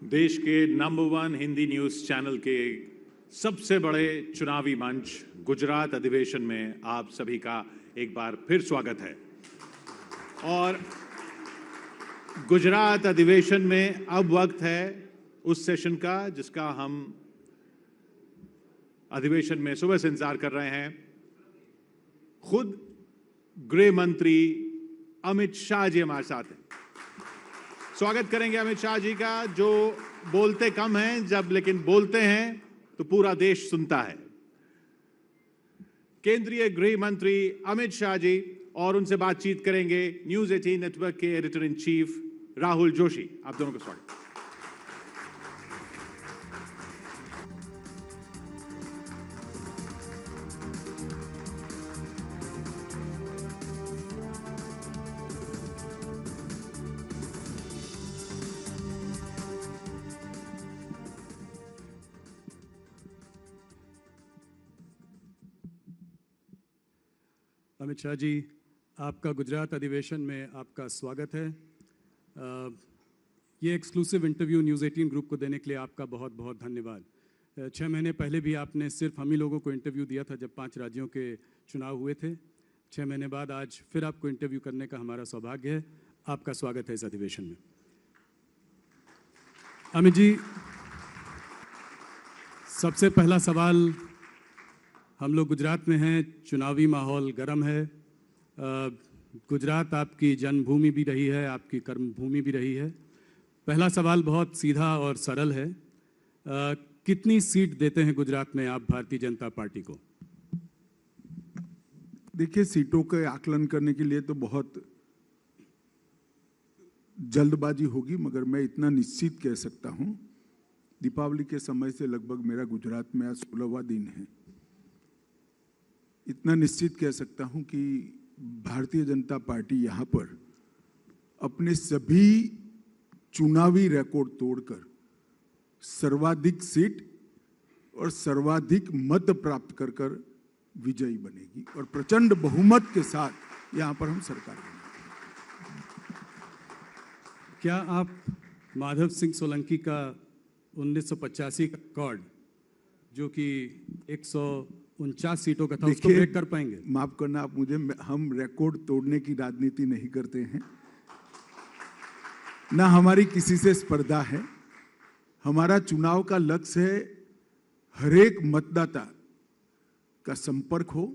देश के number 1 Hindi news channel के सबसे बड़े चुनावी मंच गुजरात अधिवेशन में आप सभी का एक बार फिर स्वागत है। और गुजरात अधिवेशन में अब वक्त है उस सेशन का जिसका हम अधिवेशन में सुबह से इंतजार कर रहे हैं। खुद गृह मंत्री अमित शाह जी हमारे साथ हैं। स्वागत करेंगे अमित शाह जी का, जो बोलते कम हैं जब लेकिन बोलते हैं तो पूरा देश सुनता है। केंद्रीय गृह मंत्री अमित शाह जी, और उनसे बातचीत करेंगे न्यूज 18 नेटवर्क के editor in chief Rahul Joshi. आप दोनों का स्वागत। अमित शाह जी, आपका गुजरात अधिवेशन में आपका स्वागत है। ये एक्सक्लूसिव इंटरव्यू न्यूज़ 18 ग्रुप को देने के लिए आपका बहुत बहुत धन्यवाद। 6 महीने पहले भी आपने सिर्फ हम ही लोगों को इंटरव्यू दिया था जब 5 राज्यों के चुनाव हुए थे। 6 महीने बाद आज फिर आपको इंटरव्यू करने का हमारा सौभाग्य है। आपका स्वागत है इस अधिवेशन में। अमित जी, सबसे पहला सवाल, हम लोग गुजरात में हैं, चुनावी माहौल गर्म है। गुजरात आपकी जन्मभूमि भी रही है, आपकी कर्मभूमि भी रही है। पहला सवाल बहुत सीधा और सरल है। कितनी सीट देते हैं गुजरात में आप भारतीय जनता पार्टी को? देखिए, सीटों के आकलन करने के लिए तो बहुत जल्दबाजी होगी, मगर मैं इतना निश्चित कह सकता हूं, दीपावली के समय से लगभग मेरा गुजरात में आज 16वां दिन है। इतना निश्चित कह सकता हूं कि भारतीय जनता पार्टी यहां पर अपने सभी चुनावी रिकॉर्ड तोड़कर सर्वाधिक सीट और सर्वाधिक मत प्राप्त कर कर विजयी बनेगी और प्रचंड बहुमत के साथ यहां पर हम सरकार बनेंगे। क्या आप माधव सिंह सोलंकी का 1985 का रिकॉर्ड, जो कि 149 सीटों का था, उसको ब्रेक कर पाएंगे? माफ करना आप मुझे, हम रिकॉर्ड तोड़ने की राजनीति नहीं करते हैं, ना हमारी किसी से स्पर्धा है। हमारा चुनाव का लक्ष्य है हर एक मतदाता का संपर्क हो,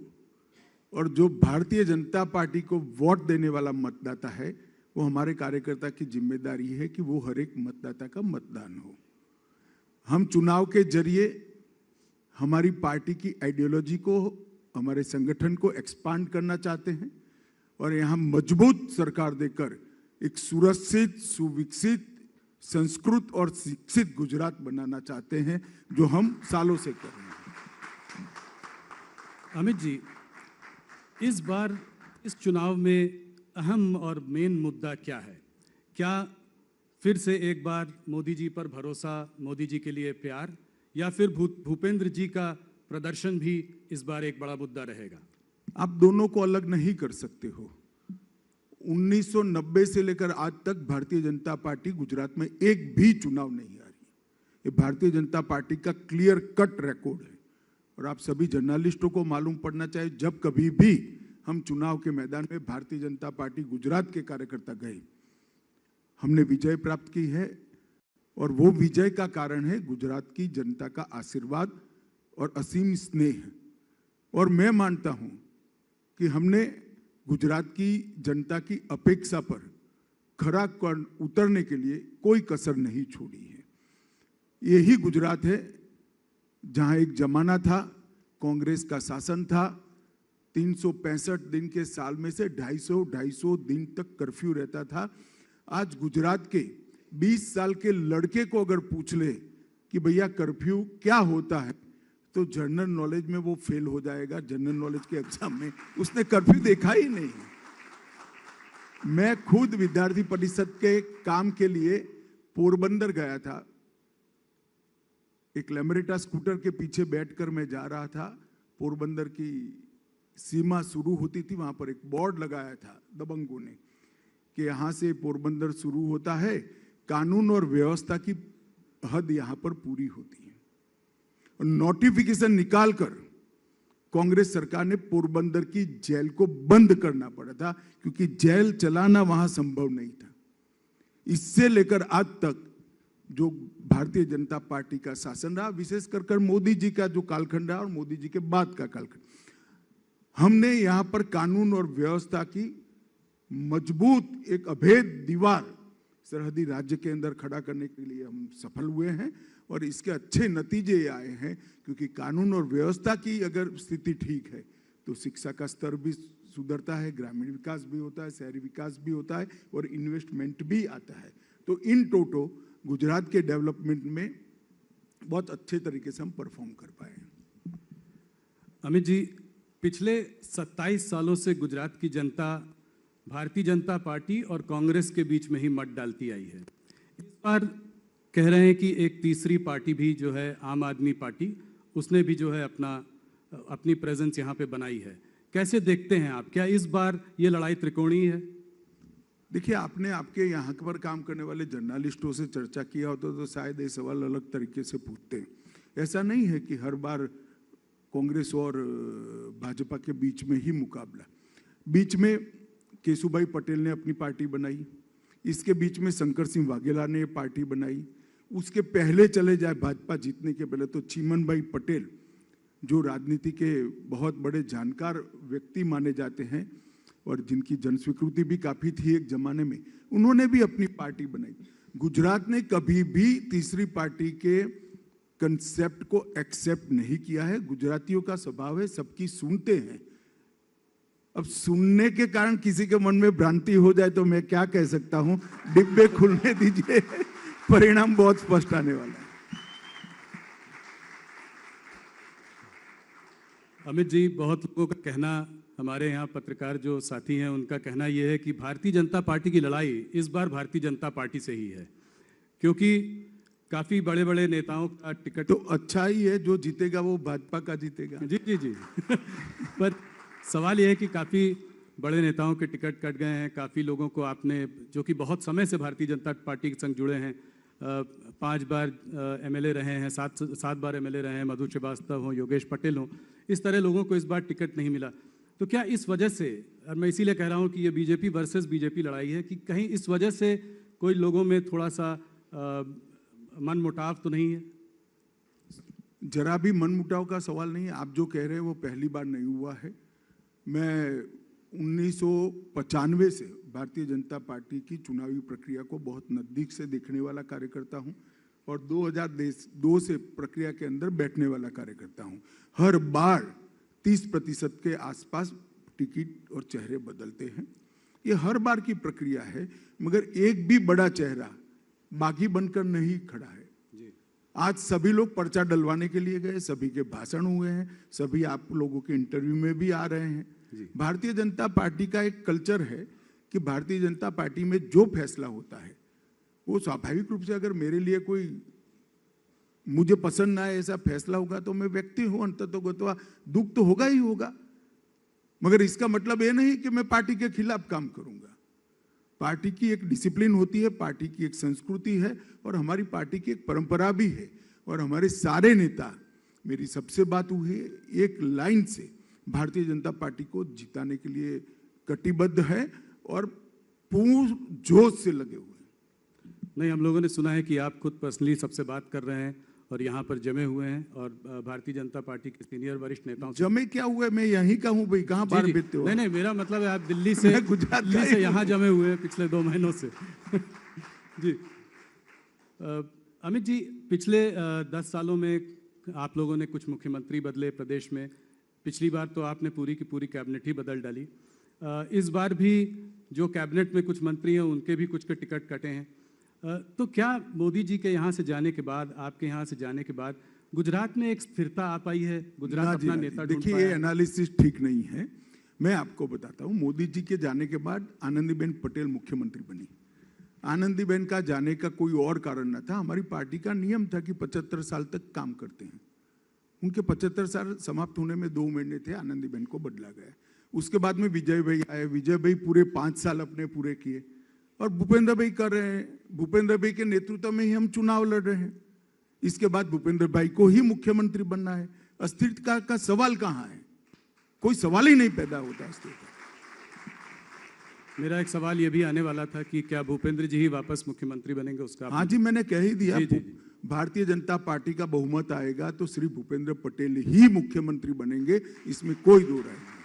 और जो भारतीय जनता पार्टी को वोट देने वाला मतदाता है वो हमारे कार्यकर्ता की जिम्मेदारी है कि वो हर एक मतदाता का मतदान हो। हम चुनाव के जरिए हमारी पार्टी की आइडियोलॉजी को, हमारे संगठन को एक्सपांड करना चाहते हैं और यहाँ मजबूत सरकार देकर एक सुरक्षित, सुविकसित, संस्कृत और शिक्षित गुजरात बनाना चाहते हैं, जो हम सालों से कर रहे हैं। अमित जी, इस बार इस चुनाव में अहम और मेन मुद्दा क्या है? क्या फिर से एक बार मोदी जी पर भरोसा, मोदी जी के लिए प्यार, या फिर भूपेंद्र जी का प्रदर्शन भी इस बार एक बड़ा मुद्दा रहेगा? आप दोनों को अलग नहीं कर सकते हो। 1990 से लेकर आज तक भारतीय जनता पार्टी गुजरात में एक भी चुनाव नहीं हारी। ये भारतीय जनता पार्टी का क्लियर कट रिकॉर्ड है और आप सभी जर्नलिस्टों को मालूम पड़ना चाहिए, जब कभी भी हम चुनाव के मैदान में भारतीय जनता पार्टी गुजरात के कार्यकर्ता गए, हमने विजय प्राप्त की है। और वो विजय का कारण है गुजरात की जनता का आशीर्वाद और असीम स्नेह। और मैं मानता हूं कि हमने गुजरात की जनता की अपेक्षा पर खरा उतरने के लिए कोई कसर नहीं छोड़ी है। यही गुजरात है जहां एक जमाना था, कांग्रेस का शासन था, 365 दिन के साल में से 250 दिन तक कर्फ्यू रहता था। आज गुजरात के 20 साल के लड़के को अगर पूछ ले कि भैया कर्फ्यू क्या होता है, तो जनरल नॉलेज में वो फेल हो जाएगा। जनरल नॉलेज के एग्जाम में उसने कर्फ्यू देखा ही नहीं। मैं खुद विद्यार्थी परिषद के काम के लिए पोरबंदर गया था। एक लेमरेटा स्कूटर के पीछे बैठकर मैं जा रहा था। पोरबंदर की सीमा शुरू होती थी, वहां पर एक बोर्ड लगाया था दबंगों ने कि यहां से पोरबंदर शुरू होता है, कानून और व्यवस्था की हद यहां पर पूरी होती है। और नोटिफिकेशन निकालकर कांग्रेस सरकार ने पोरबंदर की जेल को बंद करना पड़ा था, क्योंकि जेल चलाना वहां संभव नहीं था। इससे लेकर आज तक जो भारतीय जनता पार्टी का शासन रहा, विशेष कर मोदी जी का जो कालखंड रहा और मोदी जी के बाद का कालखंड, हमने यहां पर कानून और व्यवस्था की मजबूत एक अभेद दीवार सरहदी राज्य के अंदर खड़ा करने के लिए हम सफल हुए हैं। और इसके अच्छे नतीजे आए हैं, क्योंकि कानून और व्यवस्था की अगर स्थिति ठीक है तो शिक्षा का स्तर भी सुधरता है, ग्रामीण विकास भी होता है, शहरी विकास भी होता है और इन्वेस्टमेंट भी आता है। तो इन टोटो गुजरात के डेवलपमेंट में बहुत अच्छे तरीके से हम परफॉर्म कर पाए हैं। अमित जी, पिछले 27 सालों से गुजरात की जनता भारतीय जनता पार्टी और कांग्रेस के बीच में ही मत डालती आई है। इस बार कह रहे हैं कि एक तीसरी पार्टी भी जो है आम आदमी पार्टी, उसने भी जो है अपनी प्रेजेंस यहाँ पे बनाई है। कैसे देखते हैं आप, क्या इस बार ये लड़ाई त्रिकोणीय है? देखिए, आपने आपके यहाँ पर काम करने वाले जर्नलिस्टों से चर्चा किया होता तो शायद ये सवाल अलग तरीके से पूछते हैं। ऐसा नहीं है कि हर बार कांग्रेस और भाजपा के बीच में ही मुकाबला। बीच में केशुभाई पटेल ने अपनी पार्टी बनाई, इसके बीच में शंकर सिंह वाघेला ने पार्टी बनाई, उसके पहले चले जाए भाजपा जीतने के पहले तो चिमन भाई पटेल, जो राजनीति के बहुत बड़े जानकार व्यक्ति माने जाते हैं और जिनकी जनस्वीकृति भी काफी थी एक जमाने में, उन्होंने भी अपनी पार्टी बनाई। गुजरात ने कभी भी तीसरी पार्टी के कंसेप्ट को एक्सेप्ट नहीं किया है। गुजरातियों का स्वभाव है सबकी सुनते हैं। अब सुनने के कारण किसी के मन में भ्रांति हो जाए तो मैं क्या कह सकता हूं, डिब्बे खुलने दीजिए, परिणाम बहुत स्पष्ट आने वाला है। अमित जी, बहुत लोगों का कहना, हमारे यहाँ पत्रकार जो साथी हैं उनका कहना यह है कि भारतीय जनता पार्टी की लड़ाई इस बार भारतीय जनता पार्टी से ही है, क्योंकि काफी बड़े बड़े नेताओं का टिकट। तो अच्छा ही है, जो जीतेगा वो भाजपा का जीतेगा। जी जी जी पर सवाल यह है कि काफी बड़े नेताओं के टिकट कट गए हैं। काफी लोगों को आपने, जो कि बहुत समय से भारतीय जनता पार्टी के संग जुड़े हैं, 5 बार एमएलए रहे हैं, 7 बार एमएलए रहे हैं, मधु श्रीवास्तव हो, योगेश पटेल हो, इस तरह लोगों को इस बार टिकट नहीं मिला। तो क्या इस वजह से, और मैं इसीलिए कह रहा हूं कि ये बीजेपी वर्सेस बीजेपी लड़ाई है, कि कहीं इस वजह से कोई लोगों में थोड़ा सा मन मुटाव तो नहीं है? जरा भी मन मुटाव का सवाल नहीं है। आप जो कह रहे हैं वो पहली बार नहीं हुआ है। मैं 1995 से भारतीय जनता पार्टी की चुनावी प्रक्रिया को बहुत नजदीक से देखने वाला कार्यकर्ता हूं और 2002 से प्रक्रिया के अंदर बैठने वाला कार्यकर्ता हूं। हर बार 30% के आसपास टिकट और चेहरे बदलते हैं। ये हर बार की प्रक्रिया है, मगर एक भी बड़ा चेहरा बागी बनकर नहीं खड़ा है। आज सभी लोग पर्चा डलवाने के लिए गए, सभी के भाषण हुए हैं, सभी आप लोगों के इंटरव्यू में भी आ रहे हैं। भारतीय जनता पार्टी का एक कल्चर है कि भारतीय जनता पार्टी में जो फैसला होता है वो स्वाभाविक रूप से, अगर मेरे लिए कोई मुझे पसंद ना आए ऐसा फैसला होगा तो मैं व्यक्ति हूं, अंततोगत्वा दुख तो होगा ही होगा, मगर इसका मतलब ये नहीं कि मैं पार्टी के खिलाफ काम करूंगा। पार्टी की एक डिसिप्लिन होती है, पार्टी की एक संस्कृति है और हमारी पार्टी की एक परंपरा भी है। और हमारे सारे नेता, मेरी सबसे बात हुई है, एक लाइन से भारतीय जनता पार्टी को जिताने के लिए कटिबद्ध है और पूर्ण जोश से लगे हुए हैं। नहीं, हम लोगों ने सुना है कि आप खुद पर्सनली सबसे बात कर रहे हैं और यहाँ पर जमे हुए हैं और भारतीय जनता पार्टी के सीनियर वरिष्ठ नेताओं से। जमे क्या हुए, मैं यहीं का हूँ भाई, कहाँ बाहर बेचते हो? नहीं नहीं, मेरा मतलब है आप दिल्ली से यहाँ जमे हुए हैं पिछले 2 महीनों से जी। अमित जी, पिछले 10 सालों में आप लोगों ने कुछ मुख्यमंत्री बदले प्रदेश में। पिछली बार तो आपने पूरी की पूरी कैबिनेट ही बदल डाली। इस बार भी जो कैबिनेट में कुछ मंत्री हैं उनके भी कुछ के टिकट कटे हैं। तो क्या मोदी जी के यहाँ से जाने के बाद, आपके यहाँ से जाने के बाद गुजरात में एक स्थिरता आ पाई है? गुजरात अपना नेता ढूंढ देखिए, ये एनालिसिस ठीक नहीं है। मैं आपको बताता हूँ, मोदी जी के जाने के बाद आनंदीबेन पटेल मुख्यमंत्री बनी। आनंदीबेन का जाने का कोई और कारण न था, हमारी पार्टी का नियम था कि 75 साल तक काम करते हैं। उनके 75 साल समाप्त होने में 2 महीने थे, आनंदीबेन को बदला गया। उसके बाद में विजय भाई आए, विजय भाई पूरे 5 साल अपने पूरे किए और भूपेंद्र भाई कर रहे हैं। भूपेंद्र भाई के नेतृत्व में ही हम चुनाव लड़ रहे हैं। इसके बाद भूपेंद्र भाई को ही मुख्यमंत्री बनना है। अस्थिरता का सवाल कहां है? कोई सवाल ही नहीं पैदा होता अस्थिरता। मेरा एक सवाल ये भी आने वाला था कि क्या भूपेंद्र जी ही वापस मुख्यमंत्री बनेंगे, उसका हाँ जी, मैंने कह ही दिया। जी, जी, जी। भारतीय जनता पार्टी का बहुमत आएगा तो श्री भूपेंद्र पटेल ही मुख्यमंत्री बनेंगे, इसमें कोई दो राय नहीं।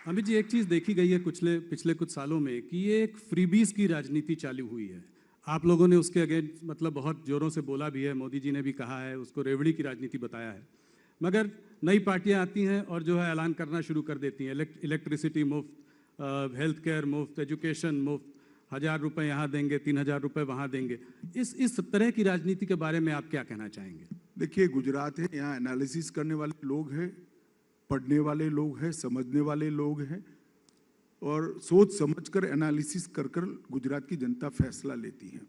अमित जी, एक चीज देखी गई है पिछले कुछ सालों में कि ये एक फ्रीबीज की राजनीति चालू हुई है। आप लोगों ने उसके अगेंस्ट मतलब बहुत जोरों से बोला भी है, मोदी जी ने भी कहा है, उसको रेवड़ी की राजनीति बताया है। मगर नई पार्टियां आती हैं और जो है ऐलान करना शुरू कर देती हैं, इलेक्ट्रिसिटी मुफ्त, हेल्थ केयर मुफ्त, एजुकेशन मुफ्त, 1000 रुपये यहाँ देंगे, 3000 रुपये वहाँ देंगे। इस तरह की राजनीति के बारे में आप क्या कहना चाहेंगे? देखिए, गुजरात है, यहाँ एनालिसिस करने वाले लोग हैं, पढ़ने वाले लोग हैं, समझने वाले लोग हैं, और सोच समझकर एनालिसिस कर गुजरात की जनता फैसला लेती है।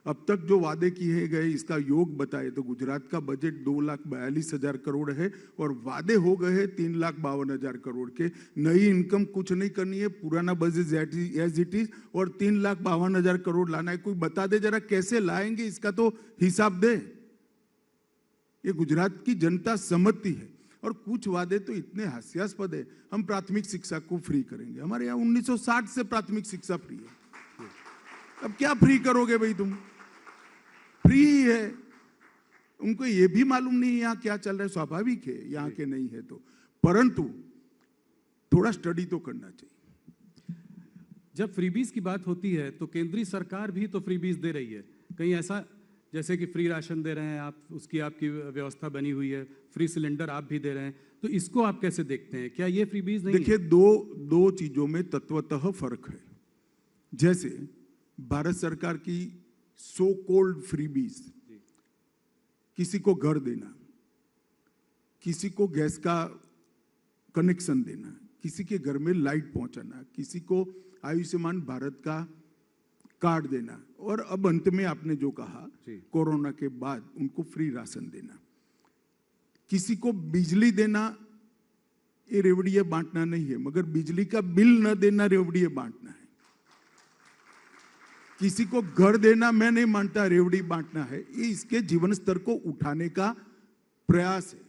अब तक जो वादे किए गए इसका योग बताए तो गुजरात का बजट 2,42,000 करोड़ है और वादे हो गए हैं 3,52,000 करोड़ के। नई इनकम कुछ नहीं करनी है, पुराना बजट एज इट इज, और 3,52,000 करोड़ लाना है। कोई बता दे जरा कैसे लाएंगे, इसका तो हिसाब दे। ये गुजरात की जनता समझती है। और कुछ वादे तो इतने हास्यास्पद है। हम प्राथमिक शिक्षा को फ्री करेंगे, हमारे यहाँ 1960 से प्राथमिक शिक्षा फ्री है। अब क्या फ्री करोगे भाई तुम? फ्री है। उनको ये भी मालूम नहीं यहाँ क्या चल रहा है। स्वाभाविक है, यहाँ के नहीं है तो, परंतु थोड़ा स्टडी तो करना चाहिए। जब फ्रीबीज की बात होती है तो केंद्रीय सरकार भी तो फ्रीबीज दे रही है। कहीं ऐसा जैसे कि फ्री राशन दे रहे हैं आप, उसकी आपकी व्यवस्था बनी हुई है, फ्री सिलेंडर आप भी दे रहे हैं, तो इसको आप कैसे देखते हैं? क्या ये फ्रीबीज नहीं? देखिए, दो चीजों में तत्वतः फर्क है। जैसे भारत सरकार की सो कॉल्ड फ्रीबीज, किसी को घर देना, किसी को गैस का कनेक्शन देना, किसी के घर में लाइट पहुंचाना, किसी को आयुष्मान भारत का कार्ड देना, और अब अंत में आपने जो कहा कोरोना के बाद उनको फ्री राशन देना, किसी को बिजली देना, ये रेवड़िया बांटना नहीं है, मगर बिजली का बिल न देना रेवड़िया बांटना है। किसी को घर देना मैं नहीं मानता रेवड़ी बांटना है। ये इसके जीवन स्तर को उठाने का प्रयास है।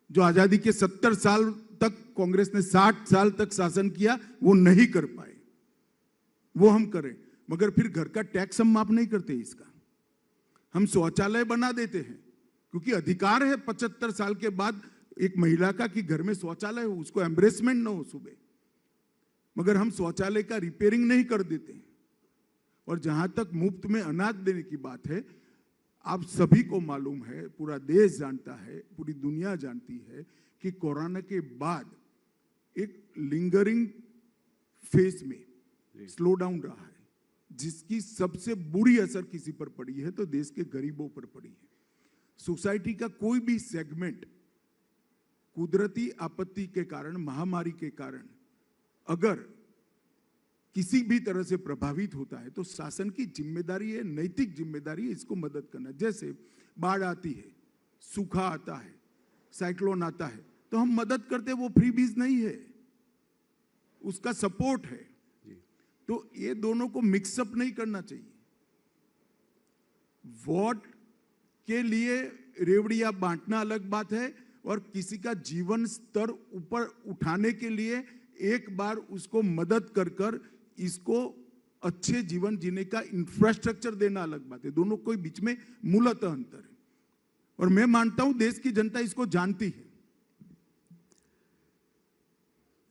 जो आजादी के 70 साल तक कांग्रेस ने 60 साल तक शासन किया, वो नहीं कर पाए, वो हम करें। मगर फिर घर का टैक्स हम माफ नहीं करते इसका। हम शौचालय बना देते हैं क्योंकि अधिकार है 75 साल के बाद एक महिला का कि घर में शौचालय हो, उसको एम्ब्रेसमेंट ना हो सुबह, मगर हम शौचालय का रिपेयरिंग नहीं कर देते। और जहां तक मुफ्त में अनाज देने की बात है, आप सभी को मालूम है, पूरा देश जानता है, पूरी दुनिया जानती है कि कोरोना के बाद एक लिंगरिंग फेज में स्लो डाउन रहा है, जिसकी सबसे बुरी असर किसी पर पड़ी है तो देश के गरीबों पर पड़ी है। सोसाइटी का कोई भी सेगमेंट कुदरती आपत्ति के कारण, महामारी के कारण अगर किसी भी तरह से प्रभावित होता है तो शासन की जिम्मेदारी है, नैतिक जिम्मेदारी है इसको मदद करना। जैसे बाढ़ आती है, सूखा आता है, साइक्लोन आता है, तो हम मदद करते हैं, वो फ्रीबीज नहीं है, उसका सपोर्ट है। तो ये दोनों को मिक्सअप नहीं करना चाहिए। वोट के लिए रेवड़िया बांटना अलग बात है, और किसी का जीवन स्तर ऊपर उठाने के लिए एक बार उसको मदद कर इसको अच्छे जीवन जीने का इंफ्रास्ट्रक्चर देना अलग बात है। दोनों के बीच में मूलतः अंतर है, और मैं मानता हूं देश की जनता इसको जानती है।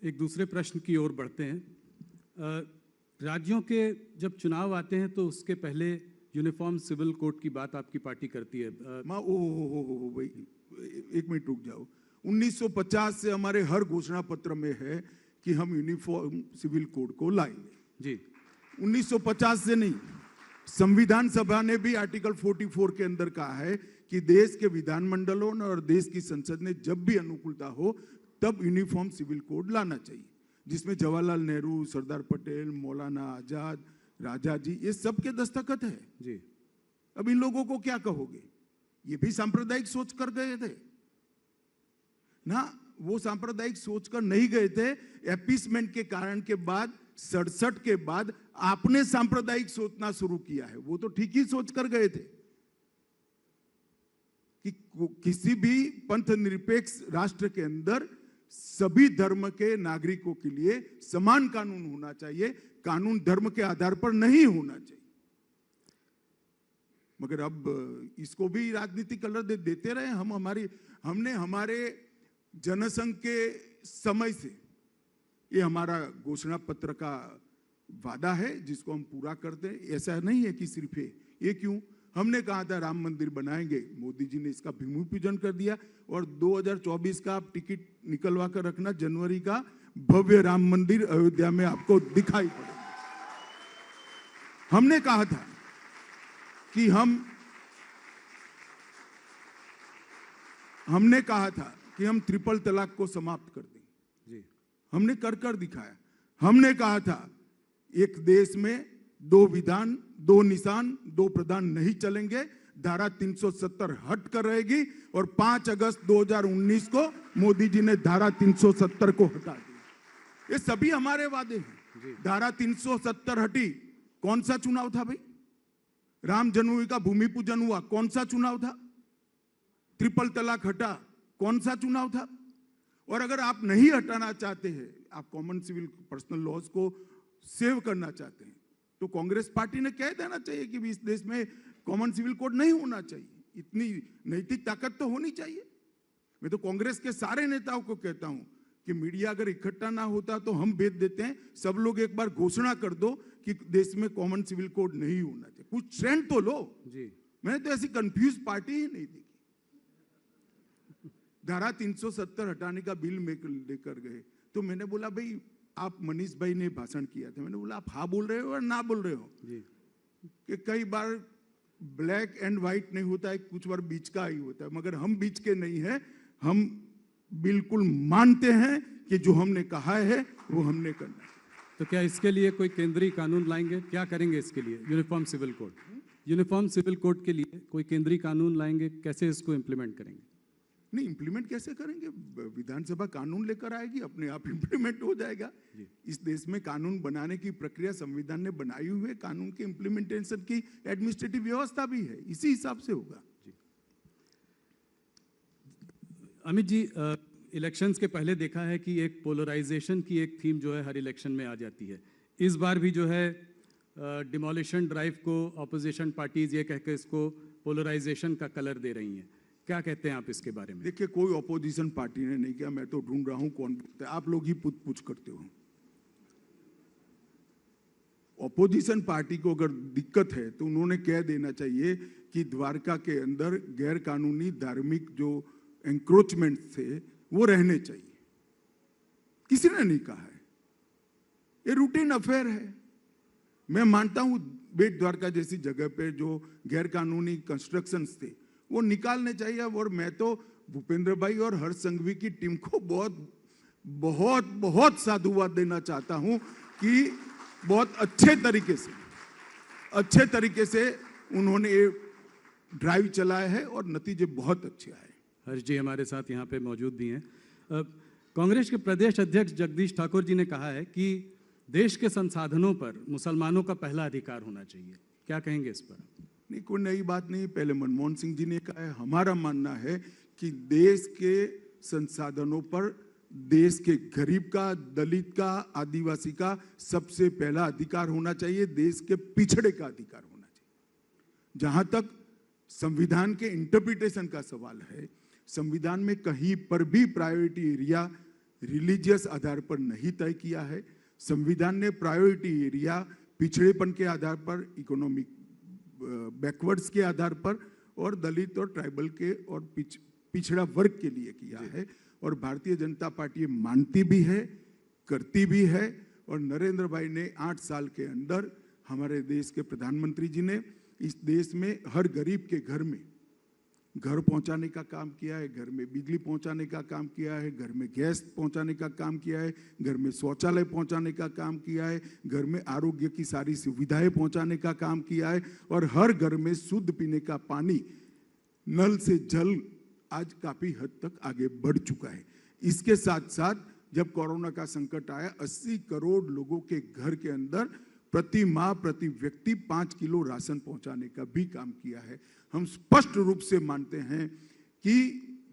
एक दूसरे प्रश्न की ओर बढ़ते हैं। राज्यों के जब चुनाव आते हैं तो उसके पहले यूनिफॉर्म सिविल कोड की बात आपकी पार्टी करती है। भाई एक मिनट रुक जाओ। 1950 से हमारे हर घोषणा पत्र में है कि हम यूनिफॉर्म सिविल कोड को लाएंगे जी। 1950 से नहीं, संविधान सभा ने भी आर्टिकल 44 के अंदर कहा है कि देश के विधानमंडलों और देश की संसद ने जब भी अनुकूलता हो तब यूनिफॉर्म सिविल कोड लाना चाहिए, जिसमें जवाहरलाल नेहरू, सरदार पटेल, मौलाना आजाद, राजा जी, ये सबके दस्तखत है जी। अब इन लोगों को क्या कहोगे? ये भी सांप्रदायिक सोच कर गए थे ना, वो सांप्रदायिक सोच कर नहीं गए थे। एपीसमेंट के कारण के बाद 67 के बाद आपने सांप्रदायिक सोचना शुरू किया है। वो तो ठीक ही सोच कर गए थे कि किसी भी पंथ निरपेक्ष राष्ट्र के अंदर सभी धर्म के नागरिकों के लिए समान कानून होना चाहिए, कानून धर्म के आधार पर नहीं होना चाहिए। मगर अब इसको भी राजनीतिक कलर देते रहे। हमने हमारे जनसंघ के समय से ये हमारा घोषणा पत्र का वादा है जिसको हम पूरा करते हैं। ऐसा नहीं है कि सिर्फ ये क्यों, हमने कहा था राम मंदिर बनाएंगे, मोदी जी ने इसका भूमि पूजन कर दिया और 2024 का आप टिकट निकलवा कर रखना, जनवरी का भव्य राम मंदिर अयोध्या में आपको दिखाई पड़ेगा। हमने कहा था कि हम ट्रिपल तलाक को समाप्त कर देंगे जी। हमने कर दिखाया। हमने कहा था एक देश में 2 विधान 2 निशान 2 प्रधान नहीं चलेंगे, धारा 370 हट कर रहेगी और 5 अगस्त 2019 को मोदी जी ने धारा 370 को हटा दिया। ये सभी हमारे वादे हैं। धारा 370 हटी, कौन सा चुनाव था भाई? राम जन्मभूमि का भूमि पूजन हुआ, कौन सा चुनाव था? ट्रिपल तलाक हटा, कौन सा चुनाव था? और अगर आप नहीं हटाना चाहते हैं, आप कॉमन सिविल पर्सनल लॉज को सेव करना चाहते हैं, तो कांग्रेस पार्टी ने कह देना चाहिए कि इस देश में कॉमन सिविल कोड नहीं होना चाहिए। इतनी नैतिक ताकत तो होनी चाहिए। मैं तो कांग्रेस के सारे नेताओं को कहता हूं कि मीडिया अगर इकट्ठा ना होता तो हम भेज देते हैं, सब लोग एक बार घोषणा कर दो कि देश में कॉमन सिविल कोड नहीं होना चाहिए। कुछ ट्रेंड तो लो जी। मैंने तो ऐसी कंफ्यूज पार्टी ही नहीं देखी। धारा 370 हटाने का बिल लेकर गए तो मैंने बोला भाई, आप मनीष भाई ने भाषण किया था, मैंने बोला आप हाँ बोल रहे हो और ना बोल रहे हो जी। कि कई बार ब्लैक एंड व्हाइट नहीं होता है, कुछ बार बीच का ही होता है, मगर हम बीच के नहीं है। हम बिल्कुल मानते हैं कि जो हमने कहा है वो हमने करना है। तो क्या इसके लिए कोई केंद्रीय कानून लाएंगे? क्या करेंगे इसके लिए? Uniform civil code, uniform civil code के लिए कोई केंद्रीय कानून लाएंगे? कैसे इसको इंप्लीमेंट करेंगे? नहीं, इंप्लीमेंट कैसे करेंगे? विधानसभा कानून लेकर आएगी, अपने आप इंप्लीमेंट हो जाएगा। इस देश में कानून बनाने की प्रक्रिया संविधान ने बनाई हुई है, कानून के इंप्लीमेंटेशन की एडमिनिस्ट्रेटिव व्यवस्था भी है, इसी हिसाब से होगा। अमित जी, इलेक्शंस के पहले देखा है कि एक पोलराइजेशन की एक थीम जो है हर इलेक्शन में आ जाती है। इस बार भी जो है डिमोलिशन ड्राइव को ऑपोजिशन पार्टीज ये कह के इसको पोलराइजेशन का कलर दे रही हैं। क्या कहते हैं आप इसके बारे में? देखिए, कोई ऑपोजिशन पार्टी ने नहीं किया, मैं तो ढूंढ रहा हूं कौन बोलता है। आप लोग ही पूछ करते हो। ऑपोजिशन पार्टी को अगर दिक्कत है तो उन्होंने कह देना चाहिए कि द्वारका के अंदर गैर कानूनी धार्मिक जो एंक्रोचमेंट थे वो रहने चाहिए। किसी ने नहीं कहा है, ये रूटीन अफेयर है। मैं मानता हूं बेट द्वारका जैसी जगह पे जो गैर कानूनी कंस्ट्रक्शंस थे वो निकालने चाहिए। और मैं तो भूपेंद्र भाई और हर्ष संघवी की टीम को बहुत बहुत बहुत साधुवाद देना चाहता हूं कि बहुत अच्छे तरीके से उन्होंने ये ड्राइव चलाया है और नतीजे बहुत अच्छे आए। हर्ष जी हमारे साथ यहाँ पे मौजूद भी हैं। कांग्रेस के प्रदेश अध्यक्ष जगदीश ठाकुर जी ने कहा है कि देश के संसाधनों पर मुसलमानों का पहला अधिकार होना चाहिए। क्या कहेंगे इस पर? नहीं, कोई नई बात नहीं। पहले मनमोहन सिंह जी ने कहा है। हमारा मानना है कि देश के संसाधनों पर देश के गरीब का, दलित का, आदिवासी का सबसे पहला अधिकार होना चाहिए। देश के पिछड़े का अधिकार होना चाहिए। जहां तक संविधान के इंटरप्रिटेशन का सवाल है, संविधान में कहीं पर भी प्रायोरिटी एरिया रिलीजियस आधार पर नहीं तय किया है। संविधान ने प्रायोरिटी एरिया पिछड़ेपन के आधार पर, इकोनॉमिक बैकवर्ड्स के आधार पर और दलित और ट्राइबल के और पिछड़ा वर्ग के लिए किया है। और भारतीय जनता पार्टी मानती भी है, करती भी है। और नरेंद्र भाई ने 8 साल के अंदर, हमारे देश के प्रधानमंत्री जी ने इस देश में हर गरीब के घर में घर पहुंचाने का काम किया है, घर में बिजली पहुंचाने का काम किया है, घर में गैस पहुंचाने का काम किया है, घर में शौचालय पहुंचाने का काम किया है, घर में आरोग्य की सारी सुविधाएं पहुंचाने का काम किया है और हर घर में शुद्ध पीने का पानी, नल से जल आज काफी हद तक आगे बढ़ चुका है। इसके साथ साथ जब कोरोना का संकट आया 80 करोड़ लोगों के घर के अंदर प्रति माह प्रति व्यक्ति 5 किलो राशन पहुंचाने का भी काम किया है। हम स्पष्ट रूप से मानते हैं कि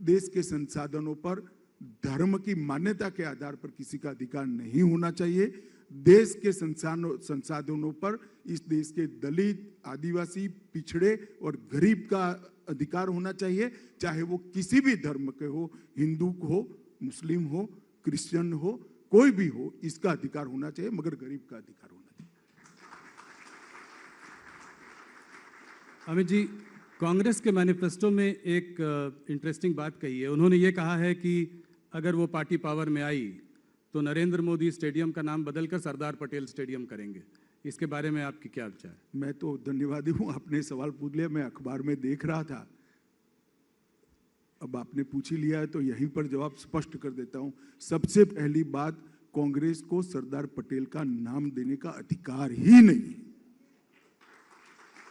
देश के संसाधनों पर धर्म की मान्यता के आधार पर किसी का अधिकार नहीं होना चाहिए। देश के संसाधनों पर इस देश के दलित, आदिवासी, पिछड़े और गरीब का अधिकार होना चाहिए, चाहे वो किसी भी धर्म के हो, हिंदू हो, मुस्लिम हो, क्रिश्चियन हो, कोई भी हो, इसका अधिकार होना चाहिए, मगर गरीब का अधिकार होना चाहिए। अमित जी, कांग्रेस के मैनिफेस्टो में एक इंटरेस्टिंग बात कही है। उन्होंने ये कहा है कि अगर वो पार्टी पावर में आई तो नरेंद्र मोदी स्टेडियम का नाम बदलकर सरदार पटेल स्टेडियम करेंगे। इसके बारे में आपकी क्या विचार है? मैं तो धन्यवादी हूं, आपने सवाल पूछ लिया। मैं अखबार में देख रहा था, अब आपने पूछ ही लिया है तो यहीं पर जवाब स्पष्ट कर देता हूं। सबसे पहली बात, कांग्रेस को सरदार पटेल का नाम देने का अधिकार ही नहीं।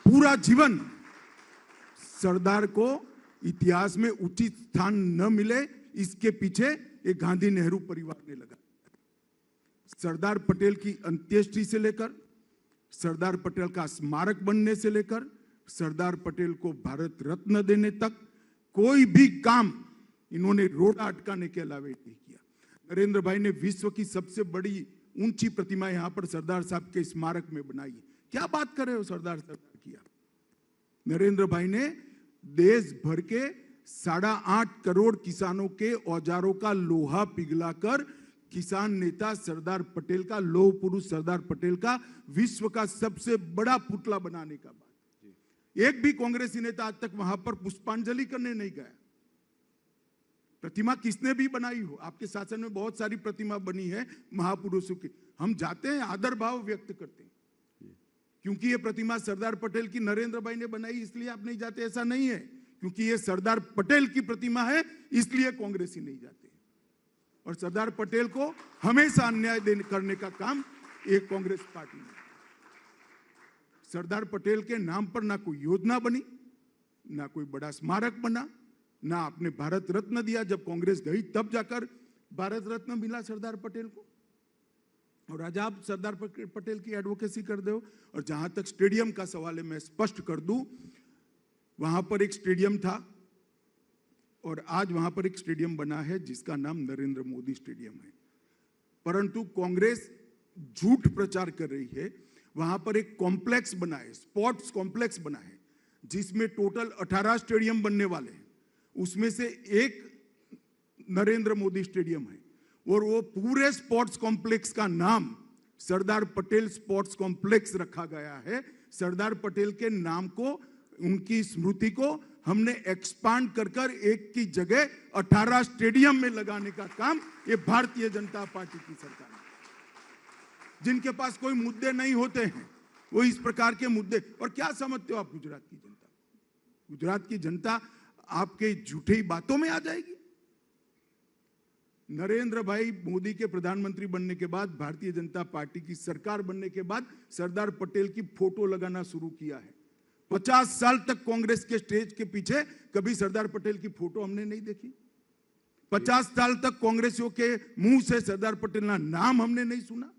पूरा जीवन सरदार को इतिहास में उचित स्थान न मिले, इसके पीछे एक गांधी नेहरू परिवार ने लगा। सरदार पटेल की अंत्येष्टि से लेकर, सरदार पटेल का स्मारक बनने से लेकर, सरदार पटेल को भारत रत्न देने तक कोई भी काम इन्होंने रोड़ा अटकाने के अलावा नहीं किया। नरेंद्र भाई ने विश्व की सबसे बड़ी ऊंची प्रतिमा यहां पर सरदार साहब के स्मारक में बनाई। क्या बात कर रहे हो, सरदार साहब किया। नरेंद्र भाई ने देश भर के 8.5 करोड़ किसानों के औजारों का लोहा पिघलाकर किसान नेता सरदार पटेल का, लौह पुरुष सरदार पटेल का विश्व का सबसे बड़ा पुतला बनाने का बात। एक भी कांग्रेसी नेता आज तक वहां पर पुष्पांजलि करने नहीं गया। प्रतिमा किसने भी बनाई हो, आपके शासन में बहुत सारी प्रतिमा बनी है महापुरुषों की, हम जाते हैं, आदर भाव व्यक्त करते हैं। क्योंकि ये प्रतिमा सरदार पटेल की नरेंद्र भाई ने बनाई इसलिए आप नहीं जाते, ऐसा नहीं है। क्योंकि ये सरदार पटेल की प्रतिमा है इसलिए कांग्रेसी नहीं जाते। और सरदार पटेल को हमेशा अन्याय करने का काम एक कांग्रेस पार्टी ने। सरदार पटेल के नाम पर ना कोई योजना बनी, ना कोई बड़ा स्मारक बना, ना आपने भारत रत्न दिया। जब कांग्रेस गई तब जाकर भारत रत्न मिला सरदार पटेल को। और आज आप सरदार पटेल की एडवोकेसी कर दो। और जहां तक स्टेडियम का सवाल है, मैं स्पष्ट कर दूं, वहां पर एक स्टेडियम था और आज वहां पर एक स्टेडियम बना है जिसका नाम नरेंद्र मोदी स्टेडियम है। परंतु कांग्रेस झूठ प्रचार कर रही है। वहां पर एक कॉम्प्लेक्स बना है, स्पोर्ट्स कॉम्प्लेक्स बना है, जिसमें टोटल 18 स्टेडियम बनने वाले हैं। उसमें से एक नरेंद्र मोदी स्टेडियम है और वो पूरे स्पोर्ट्स कॉम्प्लेक्स का नाम सरदार पटेल स्पोर्ट्स कॉम्प्लेक्स रखा गया है। सरदार पटेल के नाम को, उनकी स्मृति को हमने एक्सपांड कर एक की जगह 18 स्टेडियम में लगाने का काम ये भारतीय जनता पार्टी की सरकार है। जिनके पास कोई मुद्दे नहीं होते हैं वो इस प्रकार के मुद्दे। और क्या समझते हो आप गुजरात की जनता? गुजरात की जनता आपके झूठी बातों में आ जाएगी। नरेंद्र भाई मोदी के प्रधानमंत्री बनने के बाद, भारतीय जनता पार्टी की सरकार बनने के बाद सरदार पटेल की फोटो लगाना शुरू किया है। 50 साल तक कांग्रेस के स्टेज के पीछे कभी सरदार पटेल की फोटो हमने नहीं देखी। 50 साल तक कांग्रेसियों के मुंह से सरदार पटेल का नाम हमने नहीं सुना।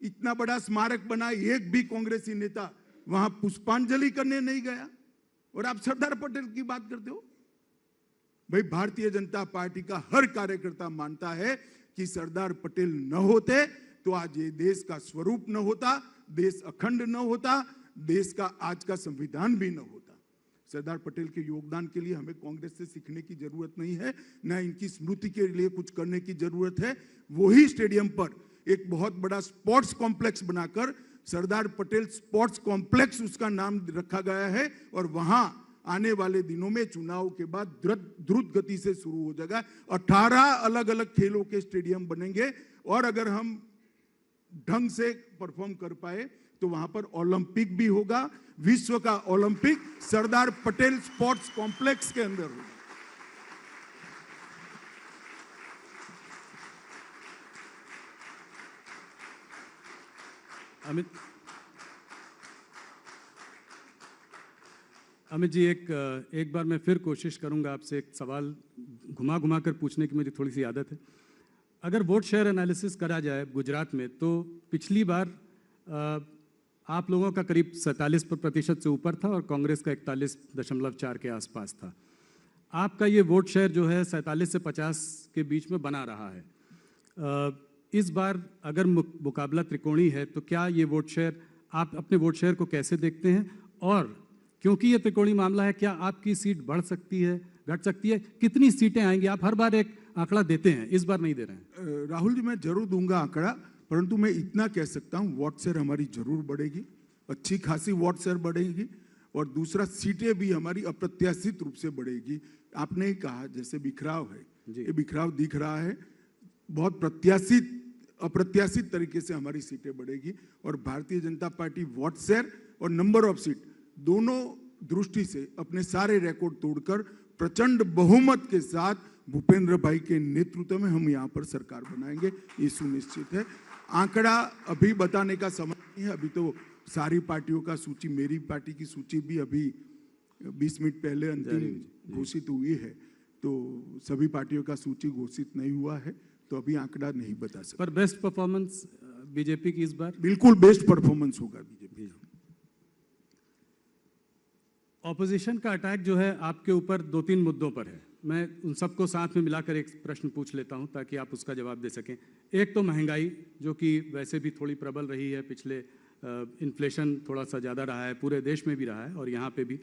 इतना बड़ा स्मारक बना, एक भी कांग्रेसी नेता वहां पुष्पांजलि करने नहीं गया और आप सरदार पटेल की बात करते हो। भाई, भारतीय जनता पार्टी का हर कार्यकर्ता मानता है कि सरदार पटेल न होते तो आज ये देश का स्वरूप न होता, देश अखंड न होता, देश का आज का संविधान भी न होता। सरदार पटेल के योगदान के लिए हमें कांग्रेस से सीखने की जरूरत नहीं है, ना इनकी स्मृति के लिए कुछ करने की जरूरत है। वही स्टेडियम पर एक बहुत बड़ा स्पोर्ट्स कॉम्प्लेक्स बनाकर सरदार पटेल स्पोर्ट्स कॉम्प्लेक्स उसका नाम रखा गया है और वहां आने वाले दिनों में चुनाव के बाद द्रुत गति से शुरू हो जाएगा। 18 अलग अलग खेलों के स्टेडियम बनेंगे और अगर हम ढंग से परफॉर्म कर पाए तो वहां पर ओलंपिक भी होगा। विश्व का Olympic Sardar Patel sports complex के अंदर होगा। अमित जी, एक बार मैं फिर कोशिश करूंगा आपसे एक सवाल घुमा घुमा कर पूछने की मुझे थोड़ी सी आदत है। अगर वोट शेयर एनालिसिस करा जाए गुजरात में तो पिछली बार आप लोगों का करीब 47% से ऊपर था और कांग्रेस का 41.4 के आसपास था। आपका ये वोट शेयर जो है 47 से 50 के बीच में बना रहा है। इस बार अगर मुकाबला त्रिकोणी है तो क्या ये वोट शेयर, आप अपने वोट शेयर को कैसे देखते हैं? और क्योंकि ये त्रिकोणी मामला है, क्या आपकी सीट बढ़ सकती है, घट सकती है? कितनी सीटें आएंगी? आप हर बार एक आंकड़ा देते हैं, इस बार नहीं दे रहे हैं। राहुल जी, मैं जरूर दूंगा आंकड़ा, परंतु मैं इतना कह सकता हूं वोट शेयर हमारी जरूर बढ़ेगी, अच्छी खासी वोट शेयर बढ़ेगी। और दूसरा, सीटें भी हमारी अप्रत्याशित रूप से बढ़ेगी। आपने ही कहा जैसे बिखराव है, ये बिखराव दिख रहा है, बहुत अप्रत्याशित तरीके से हमारी सीटें बढ़ेगी। और Bharatiya Janata party vote share और नंबर ऑफ सीट दोनों दृष्टि से अपने सारे रिकॉर्ड तोड़कर प्रचंड बहुमत के साथ भूपेंद्र भाई के नेतृत्व में हम यहाँ पर सरकार बनाएंगे, ये सुनिश्चित है। आंकड़ा अभी बताने का समय नहीं है, अभी तो सारी पार्टियों का सूची, मेरी पार्टी की सूची भी अभी 20 मिनट पहले अंतिम घोषित हुई है, तो सभी पार्टियों का सूची घोषित नहीं हुआ है, तो अभी आंकड़ा नहीं बता सकते। पर बेस्ट परफॉर्मेंस बीजेपी की इस बार? बिल्कुल बेस्ट परफॉर्मेंस होगा बीजेपी का। ऑपोजिशन का अटैक जो है आपके ऊपर 2-3 मुद्दों पर है। मैं उन सबको साथ में मिलाकर एक प्रश्न पूछ लेता हूं ताकि आप उसका जवाब दे सकें। एक तो महंगाई, जो कि वैसे भी थोड़ी प्रबल रही है, पिछले इन्फ्लेशन थोड़ा सा ज़्यादा रहा है, पूरे देश में भी रहा है और यहाँ पे भी।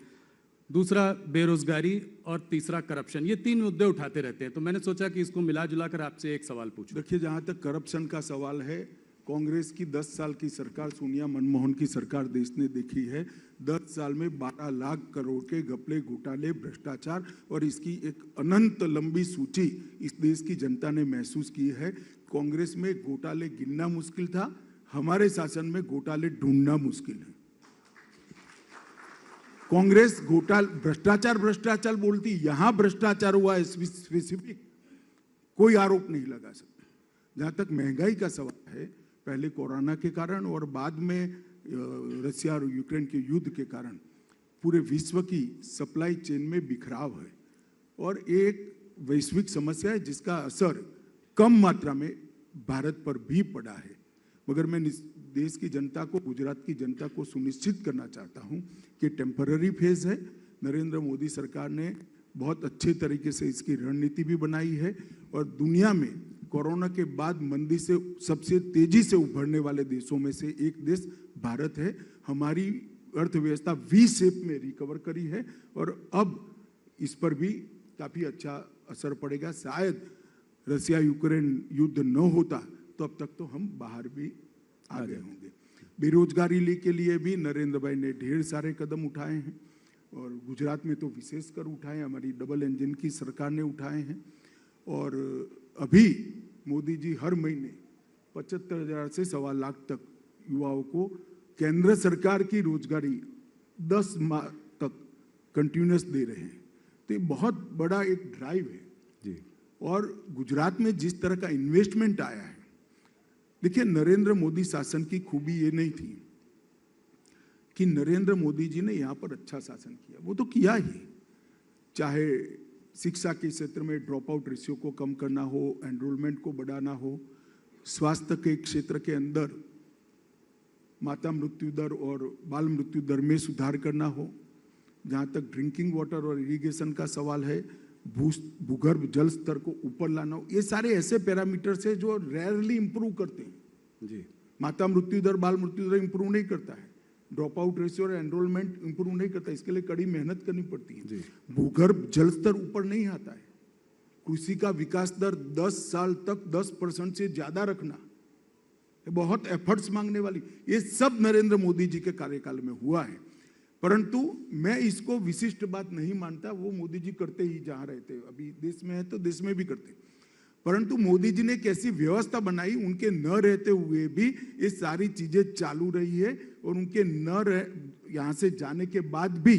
दूसरा बेरोजगारी और तीसरा करप्शन, ये 3 मुद्दे उठाते रहते हैं। तो मैंने सोचा कि इसको मिला जुला कर आपसे एक सवाल पूछूं। देखिए, जहाँ तक करप्शन का सवाल है, कांग्रेस की 10 साल की सरकार, सोनिया मनमोहन की सरकार देश ने देखी है। 10 साल में 12 लाख करोड़ के घपले, घोटाले, भ्रष्टाचार और इसकी एक अनंत लंबी सूची इस देश की जनता ने महसूस की है। कांग्रेस में घोटाले गिनना मुश्किल था, हमारे शासन में घोटाले ढूंढना मुश्किल है। कांग्रेस भ्रष्टाचार बोलती, यहां भ्रष्टाचार हुआ है स्पेसिफिक कोई आरोप नहीं लगा सकता। जहां तक महंगाई का सवाल है, पहले कोरोना के कारण और बाद में रशिया और यूक्रेन के युद्ध के कारण पूरे विश्व की सप्लाई चेन में बिखराव है और एक वैश्विक समस्या है जिसका असर कम मात्रा में भारत पर भी पड़ा है। मगर मैं देश की जनता को, गुजरात की जनता को सुनिश्चित करना चाहता हूं कि टेम्पररी फेज है। नरेंद्र मोदी सरकार ने बहुत अच्छे तरीके से इसकी रणनीति भी बनाई है और दुनिया में कोरोना के बाद मंदी से सबसे तेजी से उभरने वाले देशों में से एक देश भारत है। हमारी अर्थव्यवस्था वी शेप में रिकवर करी है और अब इस पर भी काफी अच्छा असर पड़ेगा। शायद रशिया यूक्रेन युद्ध न होता तो अब तक तो हम बाहर भी आ गए होंगे। बेरोजगारी के लिए भी नरेंद्र भाई ने ढेर सारे कदम उठाए हैं और गुजरात में तो विशेषकर उठाए, हमारी डबल इंजन की सरकार ने उठाए हैं। और अभी मोदी जी हर महीने 75,000 से 1.25 लाख तक युवाओं को केंद्र सरकार की रोजगारी 10 माह तक कंटिन्यूस दे रहे हैं। तो ये बहुत बड़ा एक ड्राइव है जी। और गुजरात में जिस तरह का इन्वेस्टमेंट आया है, देखिए नरेंद्र मोदी शासन की खूबी ये नहीं थी कि नरेंद्र मोदी जी ने यहाँ पर अच्छा शासन किया, वो तो किया ही। चाहे शिक्षा के क्षेत्र में ड्रॉप आउट रेशियो को कम करना हो, एनरोलमेंट को बढ़ाना हो, स्वास्थ्य के क्षेत्र के अंदर माता मृत्यु दर और बाल मृत्यु दर में सुधार करना हो, जहाँ तक ड्रिंकिंग वाटर और इरिगेशन का सवाल है, भूगर्भ जल स्तर को ऊपर लाना हो, ये सारे ऐसे पैरामीटर्स है जो रेयरली इंप्रूव करते हैं जी। माता मृत्यु दर, बाल मृत्यु दर इंप्रूव नहीं करता है, ड्रॉप आउट रेशियो और एनरोलमेंट इंप्रूव नहीं करता, इसके लिए कड़ी मेहनत करनी पड़ती है। भूगर्भ जल स्तर ऊपर नहीं आता है, कृषि का विकास दर 10 साल तक 10% से ज्यादा रखना बहुत एफर्ट्स मांगने वाली, ये सब नरेंद्र मोदी जी के कार्यकाल में हुआ है। परंतु मैं इसको विशिष्ट बात नहीं मानता, वो मोदी जी करते ही जहां रहते, अभी देश में है तो देश में भी करते। परंतु मोदी जी ने कैसी व्यवस्था बनाई, उनके न रहते हुए भी ये सारी चीजें चालू रही है और उनके यहाँ से जाने के बाद भी